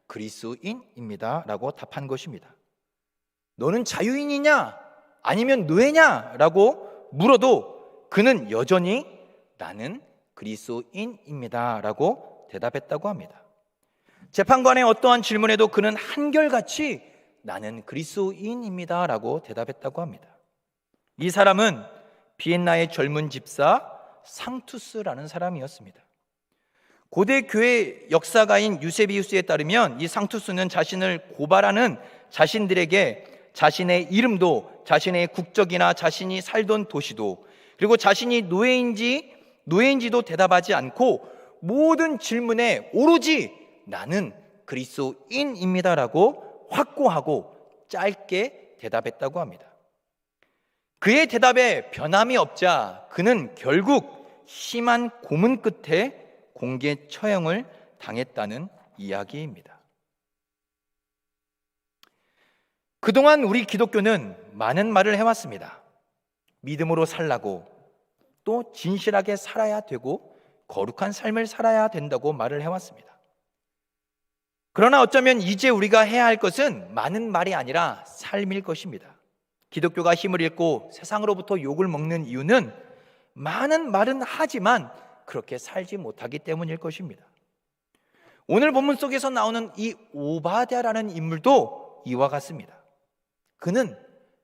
그리스도인입니다 라고 답한 것입니다. 너는 자유인이냐? 아니면 노예냐? 라고 물어도 그는 여전히 나는 그리스도인입니다 라고 대답했다고 합니다. 재판관의 어떠한 질문에도 그는 한결같이 나는 그리스도인입니다 라고 대답했다고 합니다. 이 사람은 비엔나의 젊은 집사 상투스라는 사람이었습니다. 고대 교회 역사가인 유세비우스에 따르면 이 상투스는 자신을 고발하는 자신들에게 자신의 이름도, 자신의 국적이나 자신이 살던 도시도, 그리고 자신이 노예인지도 대답하지 않고 모든 질문에 오로지 나는 그리스도인입니다라고 확고하고 짧게 대답했다고 합니다. 그의 대답에 변함이 없자 그는 결국 심한 고문 끝에 공개 처형을 당했다는 이야기입니다. 그동안 우리 기독교는 많은 말을 해왔습니다. 믿음으로 살라고, 또 진실하게 살아야 되고 거룩한 삶을 살아야 된다고 말을 해왔습니다. 그러나 어쩌면 이제 우리가 해야 할 것은 많은 말이 아니라 삶일 것입니다. 기독교가 힘을 잃고 세상으로부터 욕을 먹는 이유는 많은 말은 하지만 그렇게 살지 못하기 때문일 것입니다. 오늘 본문 속에서 나오는 이 오바댜라는 인물도 이와 같습니다. 그는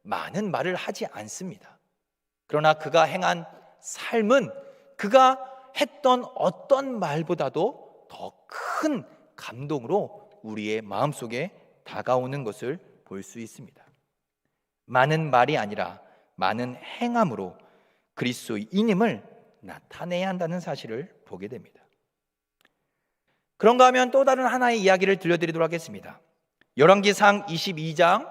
많은 말을 하지 않습니다. 그러나 그가 행한 삶은 그가 했던 어떤 말보다도 더 큰 감동으로 우리의 마음속에 다가오는 것을 볼 수 있습니다. 많은 말이 아니라 많은 행함으로 그리스도인임을 나타내야 한다는 사실을 보게 됩니다. 그런가 하면 또 다른 하나의 이야기를 들려드리도록 하겠습니다. 열왕기상 22장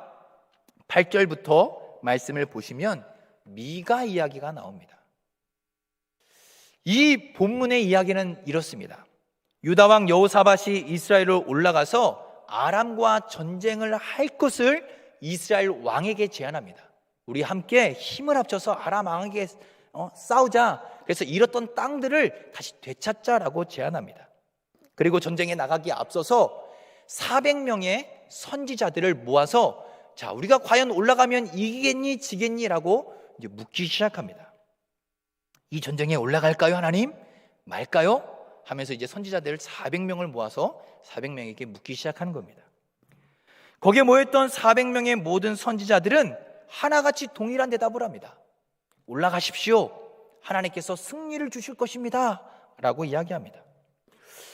8절부터 말씀을 보시면 미가 이야기가 나옵니다. 이 본문의 이야기는 이렇습니다. 유다왕 여호사밧이 이스라엘로 올라가서 아람과 전쟁을 할 것을 이스라엘 왕에게 제안합니다. 우리 함께 힘을 합쳐서 아람 왕에게 싸우자. 그래서 잃었던 땅들을 다시 되찾자라고 제안합니다. 그리고 전쟁에 나가기에 앞서서 400명의 선지자들을 모아서 자, 우리가 과연 올라가면 이기겠니 지겠니? 라고 이제 묻기 시작합니다. 이 전쟁에 올라갈까요, 하나님? 말까요? 하면서 이제 선지자들 400명을 모아서 400명에게 묻기 시작하는 겁니다. 거기에 모였던 400명의 모든 선지자들은 하나같이 동일한 대답을 합니다. 올라가십시오. 하나님께서 승리를 주실 것입니다. 라고 이야기합니다.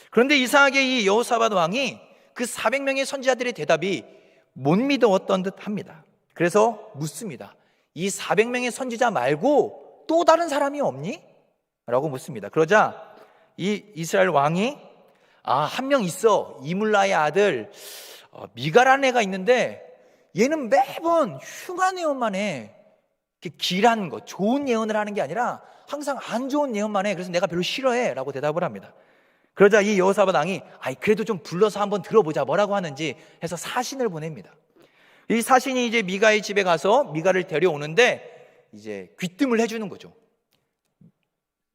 그런데 이상하게 이 여호사밧 왕이 그 400명의 선지자들의 대답이 못 믿어왔던 듯 합니다. 그래서 묻습니다. 이 400명의 선지자 말고 또 다른 사람이 없니? 라고 묻습니다. 그러자 이 이스라엘 왕이 한 명 있어. 이물라의 아들 미가라는 애가 있는데 얘는 매번 흉한 예언만 해. 길한 거, 좋은 예언을 하는 게 아니라 항상 안 좋은 예언만 해. 그래서 내가 별로 싫어해 라고 대답을 합니다. 그러자 이 여호사밧 왕이 그래도 좀 불러서 한번 들어보자, 뭐라고 하는지 해서 사신을 보냅니다. 이 사신이 이제 미가의 집에 가서 미가를 데려오는데 이제 귀뜸을 해주는 거죠.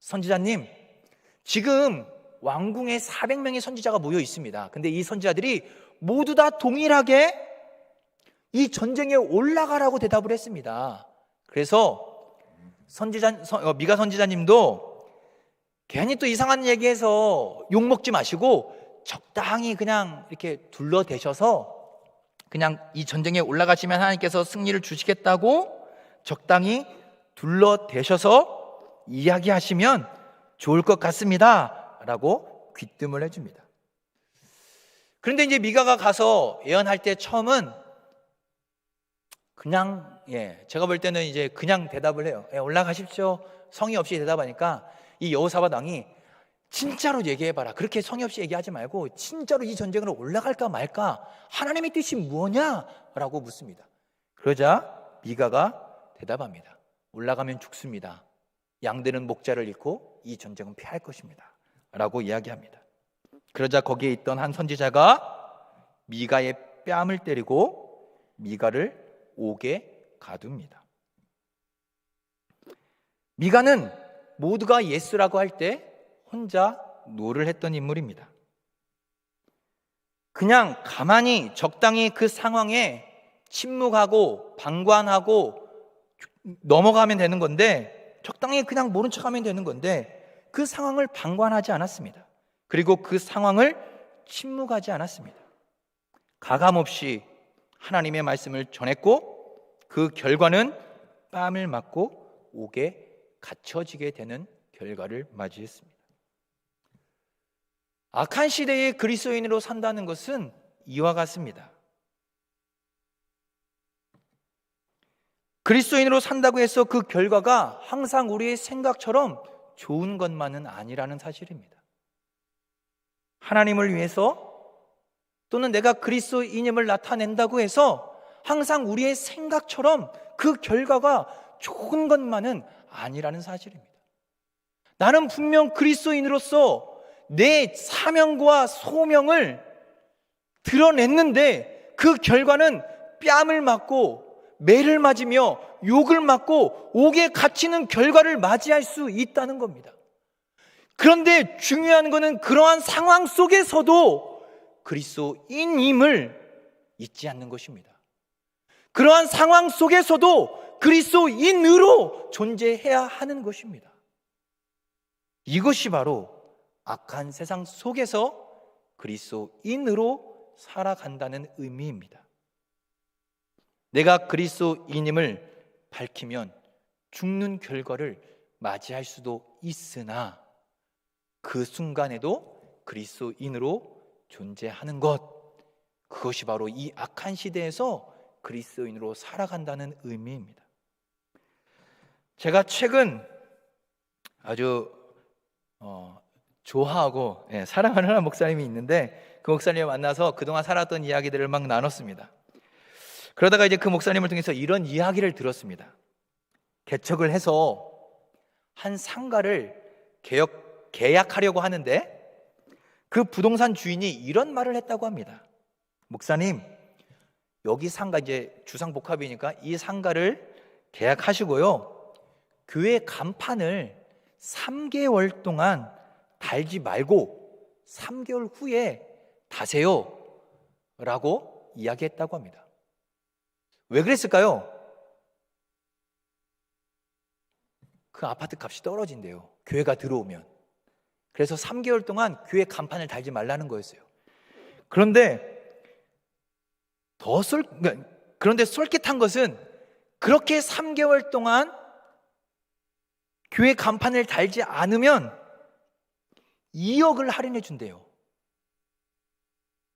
선지자님, 지금 왕궁에 400명의 선지자가 모여 있습니다. 근데 이 선지자들이 모두 다 동일하게 이 전쟁에 올라가라고 대답을 했습니다. 그래서 미가 선지자님도 괜히 또 이상한 얘기해서 욕먹지 마시고 적당히 그냥 이렇게 둘러대셔서 그냥 이 전쟁에 올라가시면 하나님께서 승리를 주시겠다고 적당히 둘러대셔서 이야기하시면 좋을 것 같습니다 라고 귀뜸을 해줍니다. 그런데 이제 미가가 가서 예언할 때 처음은 그냥 제가 볼 때는 이제 그냥 대답을 해요. 올라가십시오. 성의 없이 대답하니까 이 여호사밧 왕이 진짜로 얘기해봐라. 그렇게 성의 없이 얘기하지 말고 진짜로 이 전쟁으로 올라갈까 말까, 하나님의 뜻이 뭐냐? 라고 묻습니다. 그러자 미가가 대답합니다. 올라가면 죽습니다. 양들은 목자를 잃고 이 전쟁은 피할 것입니다. 라고 이야기합니다. 그러자 거기에 있던 한 선지자가 미가의 뺨을 때리고 미가를 옥에 가둡니다. 미가는 모두가 예수라고 할 때 혼자 노를 했던 인물입니다. 그냥 가만히 적당히 그 상황에 침묵하고 방관하고 넘어가면 되는 건데, 적당히 그냥 모른 척하면 되는 건데 그 상황을 방관하지 않았습니다. 그리고 그 상황을 침묵하지 않았습니다. 가감없이 하나님의 말씀을 전했고 그 결과는 뺨을 맞고 옥에 갇혀지게 되는 결과를 맞이했습니다. 악한 시대에 그리스도인으로 산다는 것은 이와 같습니다. 그리스도인으로 산다고 해서 그 결과가 항상 우리의 생각처럼 좋은 것만은 아니라는 사실입니다. 하나님을 위해서 또는 내가 그리스도인임을 나타낸다고 해서 항상 우리의 생각처럼 그 결과가 좋은 것만은 아니라는 사실입니다. 나는 분명 그리스도인으로서 내 사명과 소명을 드러냈는데 그 결과는 뺨을 맞고 매를 맞으며 욕을 맞고 옥에 갇히는 결과를 맞이할 수 있다는 겁니다. 그런데 중요한 것은 그러한 상황 속에서도 그리스도인임을 잊지 않는 것입니다. 그러한 상황 속에서도 그리스도인으로 존재해야 하는 것입니다. 이것이 바로 악한 세상 속에서 그리스도인으로 살아간다는 의미입니다. 내가 그리스도인임을 밝히면 죽는 결과를 맞이할 수도 있으나 그 순간에도 그리스도인으로 존재하는 것, 그것이 바로 이 악한 시대에서 그리스도인으로 살아간다는 의미입니다. 제가 최근 아주 좋아하고 사랑하는 한 목사님이 있는데, 그 목사님을 만나서 그동안 살았던 이야기들을 막 나눴습니다. 그러다가 이제 그 목사님을 통해서 이런 이야기를 들었습니다. 개척을 해서 한 상가를 계약하려고 하는데 그 부동산 주인이 이런 말을 했다고 합니다. 목사님, 여기 상가, 이제 주상복합이니까 이 상가를 계약하시고요, 교회 간판을 3개월 동안 달지 말고 3개월 후에 다세요 라고 이야기했다고 합니다. 왜 그랬을까요? 그 아파트 값이 떨어진대요, 교회가 들어오면. 그래서 3개월 동안 교회 간판을 달지 말라는 거였어요. 그런데 그런데 솔깃한 것은 그렇게 3개월 동안 교회 간판을 달지 않으면 2억을 할인해 준대요.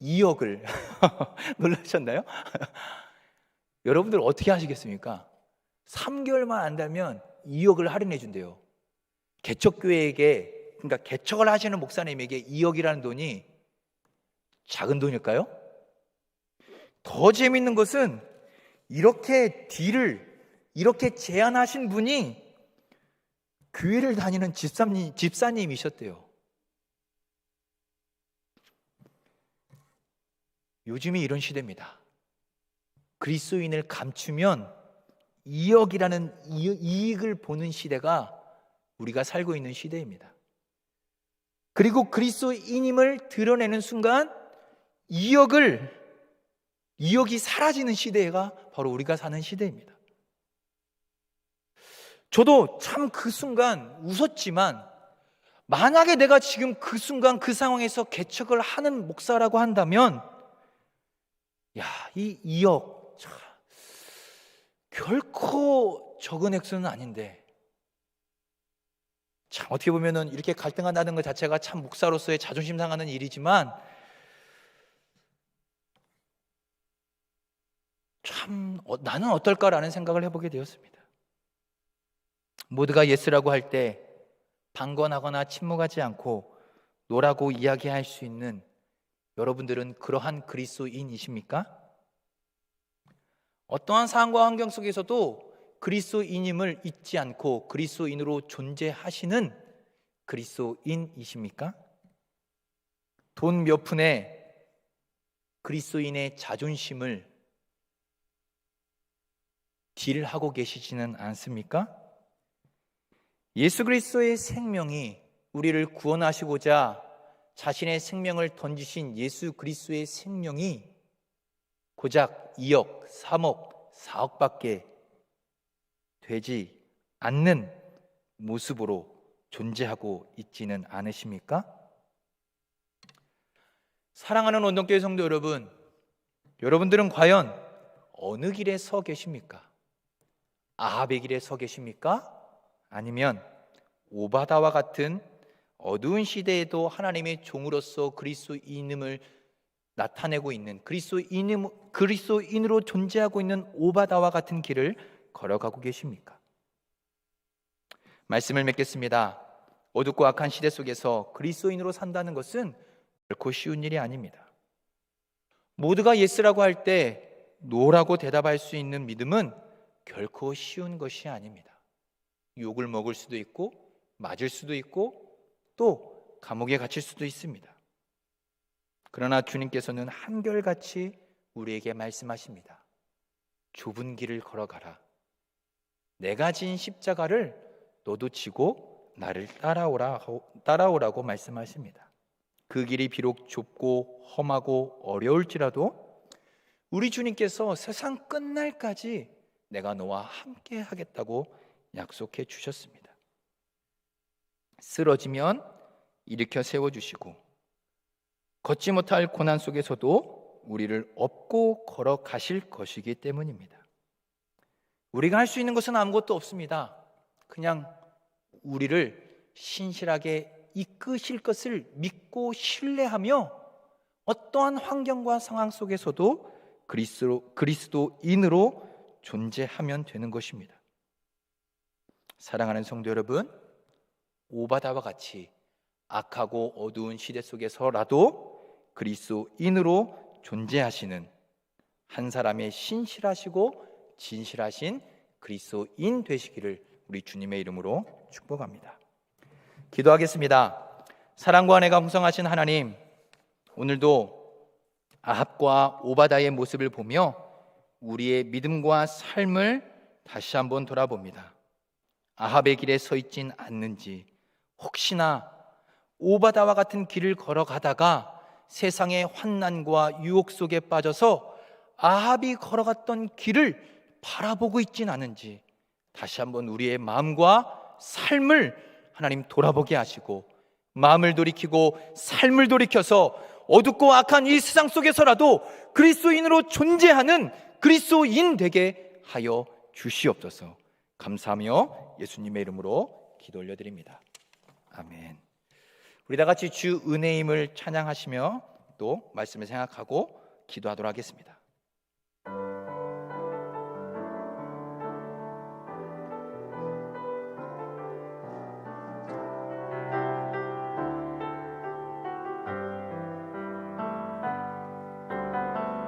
2억을. 놀라셨나요? 여러분들 어떻게 하시겠습니까? 3개월만 안 달면 2억을 할인해 준대요. 개척교회에게, 그러니까 개척을 하시는 목사님에게 2억이라는 돈이 작은 돈일까요? 더 재밌는 것은 이렇게 딜을 이렇게 제안하신 분이 교회를 다니는 집사님이셨대요. 요즘이 이런 시대입니다. 그리스도인을 감추면 2억이라는 이익을 보는 시대가 우리가 살고 있는 시대입니다. 그리고 그리스도인임을 드러내는 순간 2억이 사라지는 시대가 바로 우리가 사는 시대입니다. 저도 참 그 순간 웃었지만, 만약에 내가 지금 그 순간 그 상황에서 개척을 하는 목사라고 한다면, 이 2억 결코 적은 액수는 아닌데, 참 어떻게 보면은 이렇게 갈등한다는 것 자체가 참 목사로서의 자존심 상하는 일이지만, 참 나는 어떨까라는 생각을 해보게 되었습니다. 모두가 예스라고 할 때 방관하거나 침묵하지 않고 노라고 이야기할 수 있는 여러분들은 그러한 그리스도인이십니까? 어떠한 상황과 환경 속에서도 그리스도인임을 잊지 않고 그리스도인으로 존재하시는 그리스도인이십니까? 돈 몇 푼에 그리스도인의 자존심을 딜하고 계시지는 않습니까? 예수 그리스도의 생명이 우리를 구원하시고자 자신의 생명을 던지신 예수 그리스도의 생명이 고작 2억, 3억, 4억밖에 되지 않는 모습으로 존재하고 있지는 않으십니까? 사랑하는 원동교회 성도 여러분, 여러분들은 과연 어느 길에 서 계십니까? 아합의 길에 서 계십니까? 아니면 오바다와 같은 어두운 시대에도 하나님의 종으로서 그리스도인임을 나타내고 있는 그리스도인으로 존재하고 있는 오바다와 같은 길을 걸어가고 계십니까? 말씀을 맺겠습니다. 어둡고 악한 시대 속에서 그리스도인으로 산다는 것은 결코 쉬운 일이 아닙니다. 모두가 예스라고 할 때 노라고 대답할 수 있는 믿음은 결코 쉬운 것이 아닙니다. 욕을 먹을 수도 있고 맞을 수도 있고 또 감옥에 갇힐 수도 있습니다. 그러나 주님께서는 한결같이 우리에게 말씀하십니다. 좁은 길을 걸어가라. 내가 진 십자가를 너도 지고 나를 따라오라고 말씀하십니다. 그 길이 비록 좁고 험하고 어려울지라도 우리 주님께서 세상 끝날까지 내가 너와 함께 하겠다고 약속해 주셨습니다. 쓰러지면 일으켜 세워주시고 걷지 못할 고난 속에서도 우리를 업고 걸어가실 것이기 때문입니다. 우리가 할 수 있는 것은 아무것도 없습니다. 그냥 우리를 신실하게 이끄실 것을 믿고 신뢰하며 어떠한 환경과 상황 속에서도 그리스도인으로 존재하면 되는 것입니다. 사랑하는 성도 여러분, 오바다와 같이 악하고 어두운 시대 속에서라도 그리스도인으로 존재하시는 한 사람의 신실하시고 진실하신 그리스도인 되시기를 우리 주님의 이름으로 축복합니다. 기도하겠습니다. 사랑과 은혜가 풍성하신 하나님, 오늘도 아합과 오바다의 모습을 보며 우리의 믿음과 삶을 다시 한번 돌아봅니다. 아합의 길에 서 있진 않는지, 혹시나 오바다와 같은 길을 걸어가다가 세상의 환난과 유혹 속에 빠져서 아합이 걸어갔던 길을 바라보고 있진 않은지 다시 한번 우리의 마음과 삶을 하나님 돌아보게 하시고, 마음을 돌이키고 삶을 돌이켜서 어둡고 악한 이 세상 속에서라도 그리스도인으로 존재하는 그리스도인 되게 하여 주시옵소서. 감사하며 예수님의 이름으로 기도 올려드립니다. 아멘. 우리 다 같이 주 은혜임을 찬양하시며 또 말씀을 생각하고 기도하도록 하겠습니다.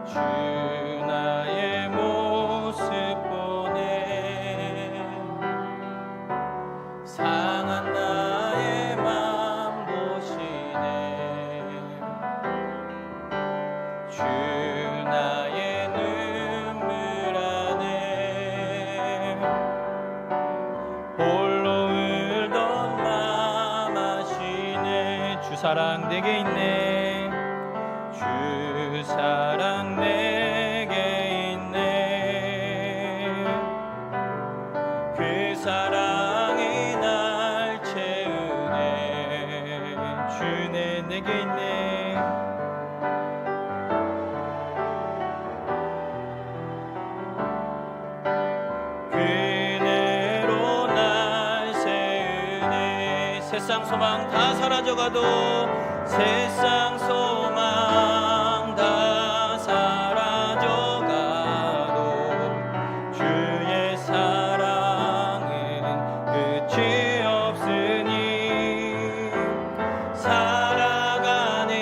주 나의 모습 보네 상한 나의 맘 보시네 주 나의 눈물 안에 홀로 울던 맘 아시네 주 사랑 내게 있네 주 사랑 내게 있네 그 사랑이 날 채우네 주네 내게 있네 그네로 날 세우네 세상 소망 다 사라져가도 세상 소망 다 사라져가도 주의 사랑은 끝이 없으니 살아가는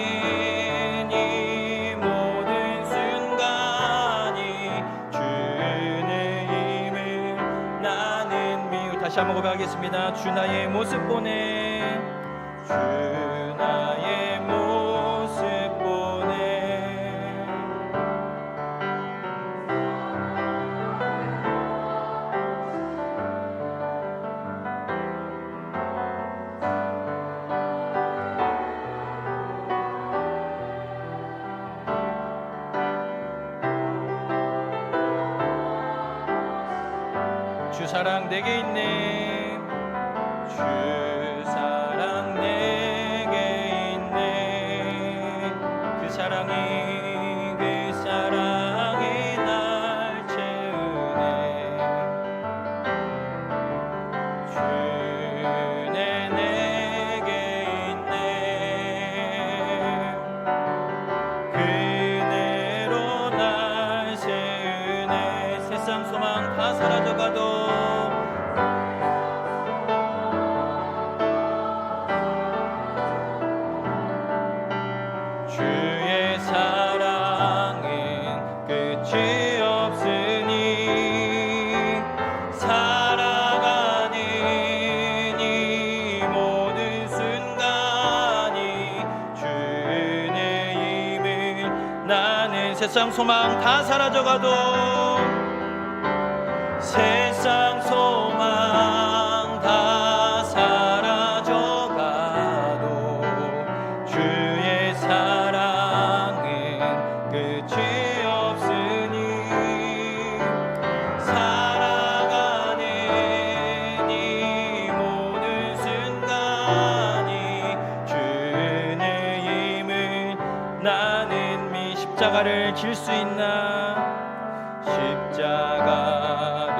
이 모든 순간이 주의 힘을 나는 미우 다시 한번 고백하겠습니다. 주 나의 모습 보내 주 나의 모습 보내 주 사랑 내게 있네 주 사랑 내게 있네 그 사랑이 날 채우네 주네 내게 있네 그네로 날 세우네 세상 소망 다 사라져가도 주의 사랑은 끝이 없으니 살아가는 이 모든 순간이 주의 힘을 나는 세상 소망 다 사라져가도 세상 소망 다 사라져가도 주의 사랑은 끝이 없으니 살아가는 이 모든 순간이 주의 힘을 나는 미 십자가를 질 수 있나 십자가를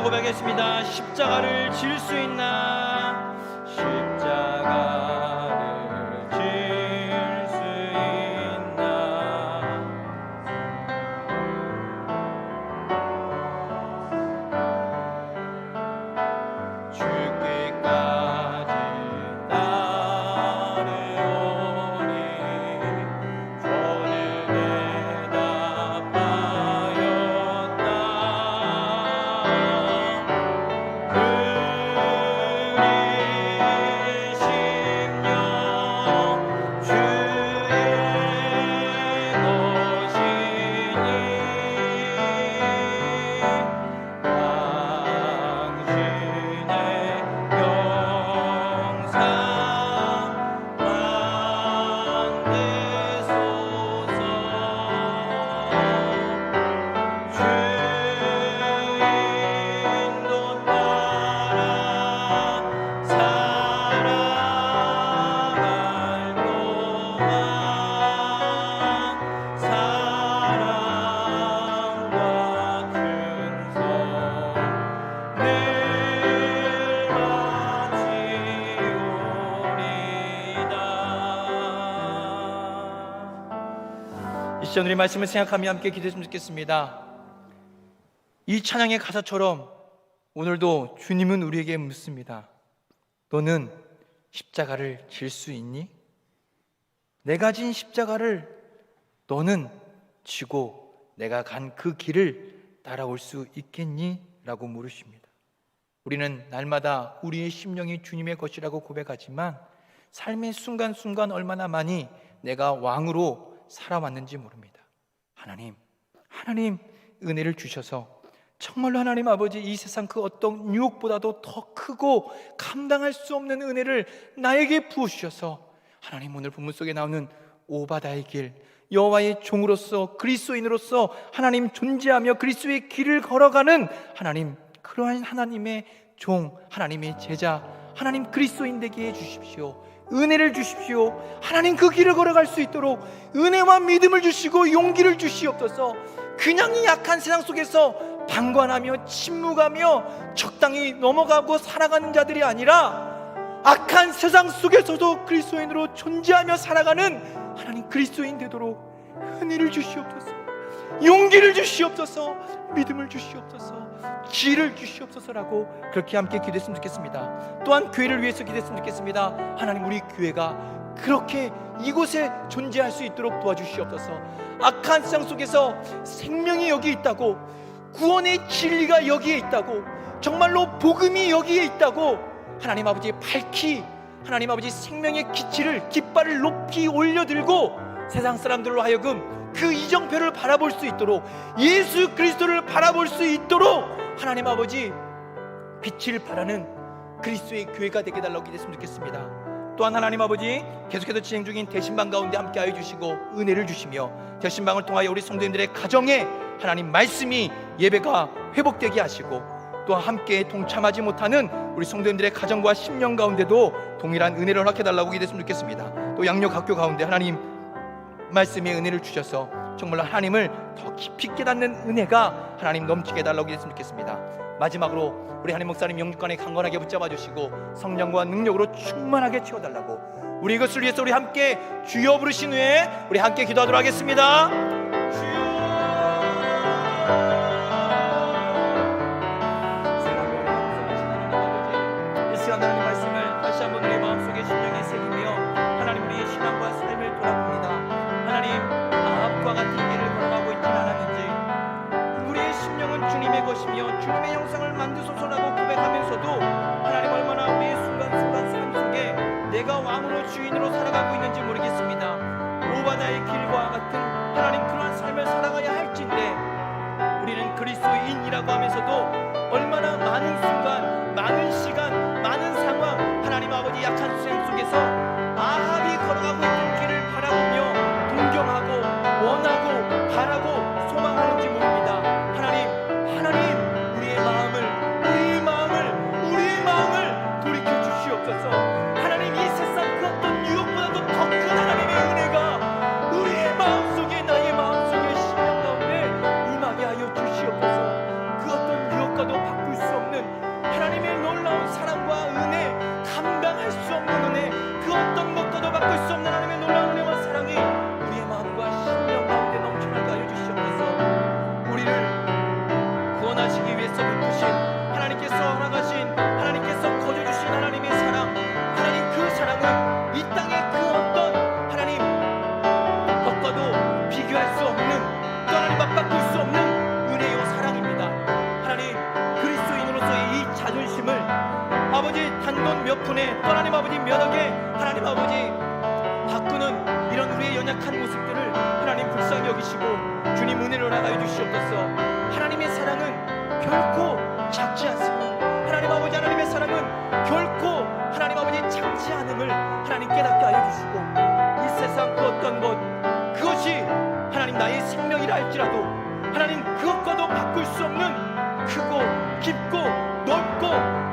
고백했습니다. 십자가를 질 수 있나? 십자가를 질 수 있나? 죽기까지 따르오니 손을 대답하였다. 우리의 심령 주의 것이니 당신의 영상 만드소서. 주인도 따라 사랑할 동안 사랑과 큰손 늘 마치오리다. 이 시간 우리 말씀을 생각하며 함께 기도했으면 좋겠습니다. 이 찬양의 가사처럼 오늘도 주님은 우리에게 묻습니다. 너는 십자가를 질 수 있니? 내가 진 십자가를 너는 지고 내가 간 그 길을 따라올 수 있겠니? 라고 물으십니다. 우리는 날마다 우리의 심령이 주님의 것이라고 고백하지만 삶의 순간순간 얼마나 많이 내가 왕으로 살아왔는지 모릅니다. 하나님 은혜를 주셔서 정말로 하나님 아버지 이 세상 그 어떤 유혹보다도 더 크고 감당할 수 없는 은혜를 나에게 부어주셔서 하나님 오늘 본문 속에 나오는 오바다의 길, 여호와의 종으로서 그리스도인으로서 하나님 존재하며 그리스도의 길을 걸어가는 하나님, 그러한 하나님의 종, 하나님의 제자, 하나님 그리스도인 되게 해주십시오. 은혜를 주십시오. 하나님 그 길을 걸어갈 수 있도록 은혜와 믿음을 주시고 용기를 주시옵소서. 그냥 이 약한 세상 속에서 방관하며 침묵하며 적당히 넘어가고 살아가는 자들이 아니라 악한 세상 속에서도 그리스도인으로 존재하며 살아가는 하나님 그리스도인 되도록 은혜를 주시옵소서. 용기를 주시옵소서. 믿음을 주시옵소서. 길을 주시옵소서라고 그렇게 함께 기도했으면 좋겠습니다. 또한 교회를 위해서 기도했으면 좋겠습니다. 하나님 우리 교회가 그렇게 이곳에 존재할 수 있도록 도와주시옵소서. 악한 세상 속에서 생명이 여기 있다고, 구원의 진리가 여기에 있다고, 정말로 복음이 여기에 있다고 하나님 아버지 밝히 하나님 아버지 생명의 기치를 깃발을 높이 올려들고 세상 사람들로 하여금 그 이정표를 바라볼 수 있도록, 예수 그리스도를 바라볼 수 있도록 하나님 아버지 빛을 발하는 그리스도의 교회가 되게 달라고 기도했으면 좋겠습니다. 또한 하나님 아버지 계속해서 진행 중인 대신방 가운데 함께하여 주시고 은혜를 주시며 대신방을 통하여 우리 성도님들의 가정에 하나님 말씀이 예배가 회복되게 하시고, 또 함께 동참하지 못하는 우리 성도님들의 가정과 심령 가운데도 동일한 은혜를 허락해달라고 기도했으면 좋겠습니다. 또 양육 학교 가운데 하나님 말씀의 은혜를 주셔서 정말 하나님을 더 깊이 깨닫는 은혜가 하나님 넘치게 해달라고 기도했으면 좋겠습니다. 마지막으로 우리 하나님 목사님 영육간에 강건하게 붙잡아 주시고 성령과 능력으로 충만하게 채워달라고, 우리 이것을 위해서 우리 함께 주여 부르신 후에 우리 함께 기도하도록 하겠습니다. 주여. 이 시간 하나님 말씀을 다시 한번 우리 마음속에 심령에 새기며 하나님 우리의 신앙과 삶을 돌아봅니다. 하나님 아합과 같은 길을 걸어가고 있지 않았는지, 우리의 심령은 주님의 것이며 주님의 형상을 만드소서라고 고백하면서도 하나님 얼마나 우리의 순간순간 삶 속에 내가 왕으로 주인으로 살아가고 있는지 모르겠습니다. 오바다의 길과 같은 하나님 그러한 삶을 살아가야 할진데 우리는 그리스도인이라고 하면서도 얼마나 많은 순간, 많은 시간, 많은 상황 하나님 아버지 약한 세상 속에서 아합이 걸어가고 있는 길을 바라보며 동경하고 원하고 바라고 소망하는지 모릅니다. 하나님 우리의 마음을 돌이켜 주시옵소서. 하나님 이 세상 그 어떤 유혹보다도 더 큰 하나님의 은혜가 우리의 마음속에, 나의 마음속에 심령 가운데 임하게 하여 주시옵소서. 그 어떤 유혹과도 바꿀 수 없는 사랑은 이 땅의 그 어떤 하나님 것과도 비교할 수 없는, 또 하나님 맞바꿀 수 없는 은혜요 사랑입니다. 하나님, 그리스도인으로서의 이 자존심을 아버지 단돈 몇 푼에, 또 하나님 아버지 몇 억에 하나님 아버지 바꾸는 이런 우리의 연약한 모습들을 하나님 불쌍히 여기시고 주님 은혜로 나가여 주시옵소서. 하나님의 사랑은 결코 작지 않습니다. 하나님 아버지, 하나님의 사랑은 결코 하나님 아버지 작지 않음을 하나님 깨닫게 하여 주시고, 이 세상 그 어떤 것, 그것이 하나님 나의 생명이라 할지라도 하나님 그것과도 바꿀 수 없는 크고 깊고 넓고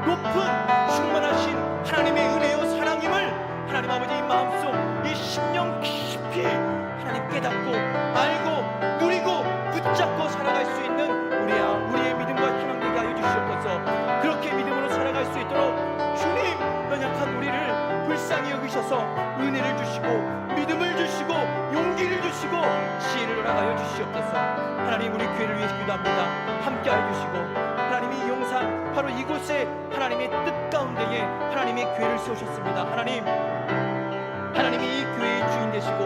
높은 충만하신 하나님의 은혜요 사랑임을 하나님 아버지 이 마음속, 이 심령 깊이 하나님 깨닫고 알고 누리고 붙잡고 살아갈 수 있는 우리의 믿음과 희망 되게 하여 주시옵소서. 그렇게 믿음으로 살아갈 수 있도록 주님, 연약한 우리를 불쌍히 여기셔서 은혜를 주시고 믿음을 주시고 용기를 주시고 지혜를 허락하여 주시옵소서. 하나님, 우리 교회를 위해서 기도합니다. 함께 하여 주시고, 하나님 이 용산 바로 이곳에 하나님의 뜻 가운데에 하나님의 교회를 세우셨습니다. 하나님이 이 교회의 주인 되시고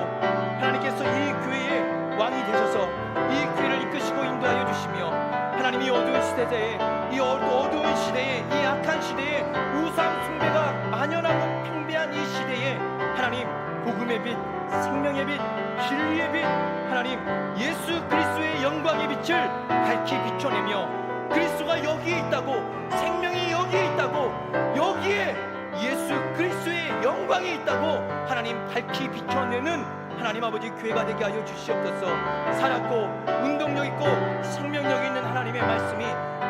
하나님께서 이 교회의 왕이 되셔서 이 교회를 이끄시고 인도하여 주시며, 하나님이 어두운 시대에, 이 어두운 시대에, 이 악한 시대에 우상 숭배가 만연하고 팽배한 이 시대에 하나님 복음의 빛, 생명의 빛, 진리의 빛, 하나님 예수 그리스도의 영광의 빛을 밝히 비춰내며, 그리스도가 여기에 있다고, 생명이 여기에 있다고, 여기에 예수 그리스도의 영광이 있다고 하나님 밝히 비춰내는 하나님 아버지 교회가 되게 하여 주시옵소서. 살았고 운동력 있고 생명력 있는 하나님의 말씀이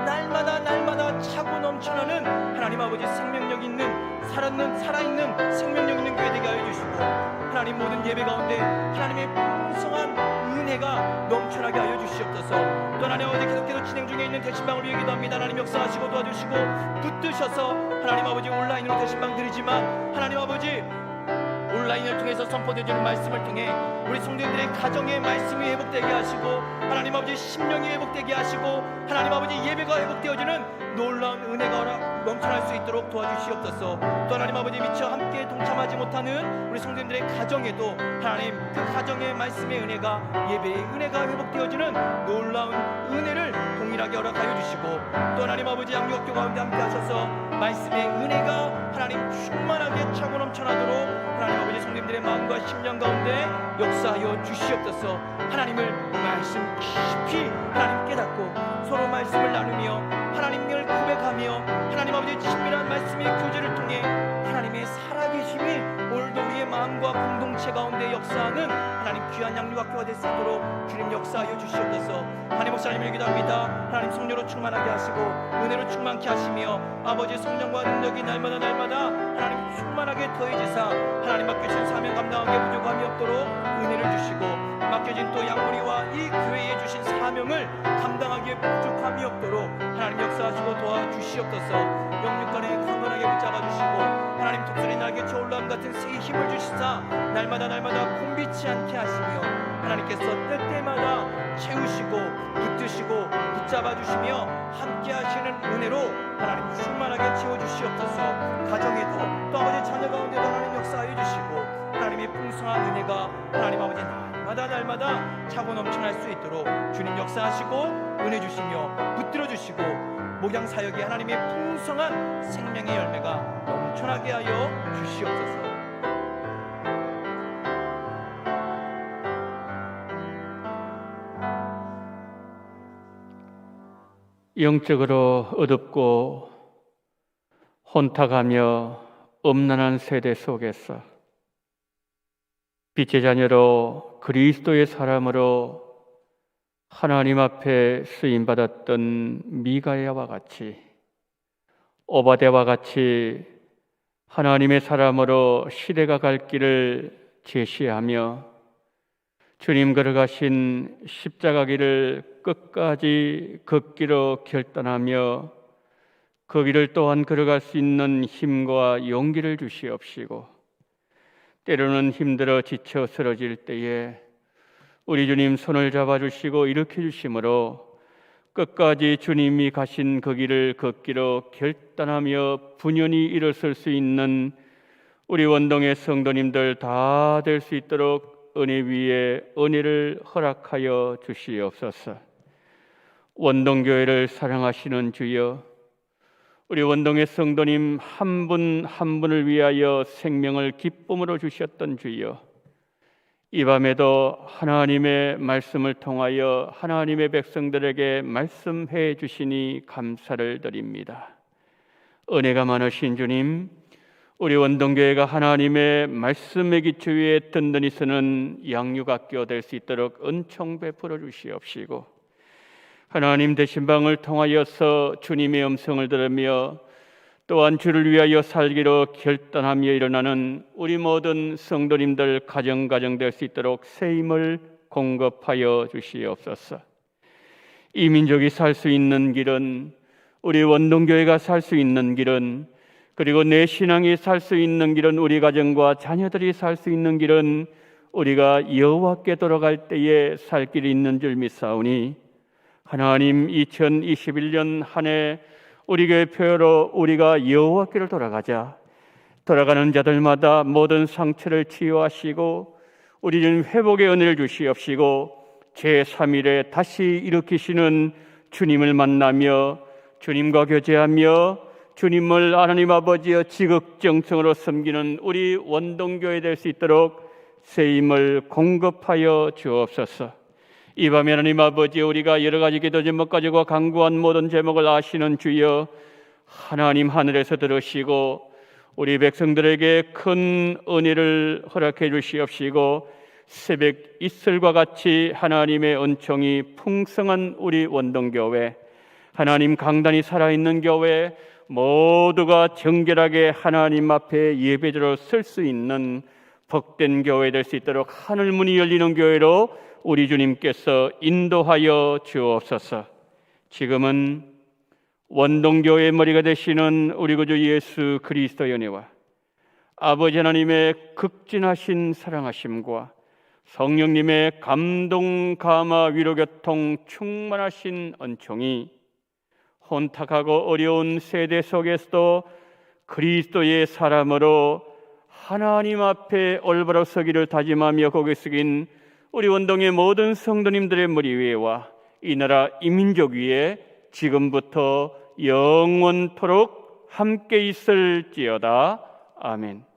날마다 차고 넘쳐나는 하나님 아버지 생명력 있는 살아있는 생명력 있는 교회 되게 하여 주시고, 하나님 모든 예배 가운데 하나님의 풍성한 은혜가 넘쳐나게 하여 주시옵소서. 또 하나님 아버지 계속해서 진행 중에 있는 대신방을 위해 기도합니다. 하나님 역사하시고 도와주시고 붙드셔서 하나님 아버지 온라인으로 대신방 드리지만 하나님 아버지 온라인을 통해서 선포되어지는 말씀을 통해 우리 성도님들의 가정의 말씀이 회복되게 하시고, 하나님 아버지 심령이 회복되게 하시고, 하나님 아버지 예배가 회복되어지는 놀라운 은혜가 넘쳐날 수 있도록 도와주시옵소서. 또 하나님 아버지 미처 함께 동참하지 못하는 우리 성도님들의 가정에도 하나님 그 가정의 말씀의 은혜가, 예배의 은혜가 회복되어지는 놀라운 은혜를 동일하게 허락하여 주시고, 또 하나님 아버지 양육학교 가운데 함께 하셔서 말씀의 은혜가 하나님 충만하게 차고 넘쳐나도록 하나님 아버지 성도님들의 마음과 심령 가운데 역사하여 주시옵소서. 하나님을 말씀 깊이 하나님 깨닫고 서로 말씀을 나누며 하나님을 고백하며 하나님 아버지의 친밀한 말씀의 교제를 통해 하나님의 살아계심이 오늘도 우리의 마음과 공동체 가운데 역사하는 하나님 귀한 양육학교가 될 수 있도록 주님 역사하여 주시옵소서. 하나님 목사님을 기도합니다. 하나님 성령으로 충만하게 하시고 은혜로 충만케 하시며 아버지 성령과 능력이 날마다 하나님 충만하게 더해지사 하나님 맡겨주신 사명 감당하게 부족함이 없도록 은혜를 주시고, 맡겨진 또 양무리와 이 교회에 주신 사명을 감당하기에 부족함이 없도록 하나님 역사하시고 도와주시옵소서. 영육간에 강건하게 붙잡아주시고 하나님 독수리 날개쳐 올라옴 같은 새 힘을 주시사 날마다 곤비치 않게 하시며, 하나님께서 때때마다 채우시고 붙드시고 붙잡아주시며 함께 하시는 은혜로 하나님 충만하게 채워주시옵소서. 가정에도 또 아버지 자녀 가운데도 하나님 역사하여 주시고 하나님의 풍성한 은혜가 하나님 아버지 날마다 차고 넘쳐날 수 있도록 주님 역사하시고 은혜 주시며 붙들어 주시고, 목양 사역에 하나님의 풍성한 생명의 열매가 넘쳐나게 하여 주시옵소서. 영적으로 어둡고 혼탁하며 음란한 세대 속에서 빛의 자녀로 그리스도의 사람으로 하나님 앞에 쓰임받았던 미가야와 같이, 오바댜와 같이 하나님의 사람으로 시대가 갈 길을 제시하며 주님 걸어가신 십자가 길을 끝까지 걷기로 결단하며 그 길을 또한 걸어갈 수 있는 힘과 용기를 주시옵시고, 때로는 힘들어 지쳐 쓰러질 때에 우리 주님 손을 잡아주시고 일으켜 주심으로 끝까지 주님이 가신 그 길을 걷기로 결단하며 분연히 일어설 수 있는 우리 원동의 성도님들 다 될 수 있도록 은혜 위에 은혜를 허락하여 주시옵소서. 원동교회를 사랑하시는 주여, 우리 원동의 성도님 한 분 한 분을 위하여 생명을 기쁨으로 주셨던 주여, 이 밤에도 하나님의 말씀을 통하여 하나님의 백성들에게 말씀해 주시니 감사를 드립니다. 은혜가 많으신 주님, 우리 원동교회가 하나님의 말씀의 기초 위에 든든히 서는 양육학교 될 수 있도록 은총 베풀어 주시옵시고, 하나님 되신 방을 통하여서 주님의 음성을 들으며 또한 주를 위하여 살기로 결단하며 일어나는 우리 모든 성도님들 가정 될 수 있도록 새 힘을 공급하여 주시옵소서. 이 민족이 살 수 있는 길은, 우리 원동교회가 살 수 있는 길은, 그리고 내 신앙이 살 수 있는 길은, 우리 가정과 자녀들이 살 수 있는 길은 우리가 여호와께 돌아갈 때에 살 길이 있는 줄 믿사오니, 하나님 2021년 한 해 우리 교회 표로 우리가 여호와께로 돌아가자. 돌아가는 자들마다 모든 상처를 치유하시고 우리 주님 회복의 은혜를 주시옵시고, 제3일에 다시 일으키시는 주님을 만나며 주님과 교제하며 주님을 하나님 아버지여 지극정성으로 섬기는 우리 원동교회 될 수 있도록 새 힘을 공급하여 주옵소서. 이 밤에 하나님 아버지, 우리가 여러 가지 기도 제목 가지고 간구한 모든 제목을 아시는 주여, 하나님 하늘에서 들으시고 우리 백성들에게 큰 은혜를 허락해 주시옵시고, 새벽 이슬과 같이 하나님의 은총이 풍성한 우리 원동교회, 하나님 강단이 살아있는 교회, 모두가 정결하게 하나님 앞에 예배드려 쓸 수 있는 복된 교회 될 수 있도록 하늘문이 열리는 교회로 우리 주님께서 인도하여 주옵소서. 지금은 원동교회의 머리가 되시는 우리 구주 예수 그리스도의 은혜와 아버지 하나님의 극진하신 사랑하심과 성령님의 감동, 감화, 위로, 교통 충만하신 은총이 혼탁하고 어려운 세대 속에서도 그리스도의 사람으로 하나님 앞에 올바로 서기를 다짐하며 고개 숙인 우리 원동의 모든 성도님들의 머리 위에와 이 나라 이 민족 위에 지금부터 영원토록 함께 있을지어다. 아멘.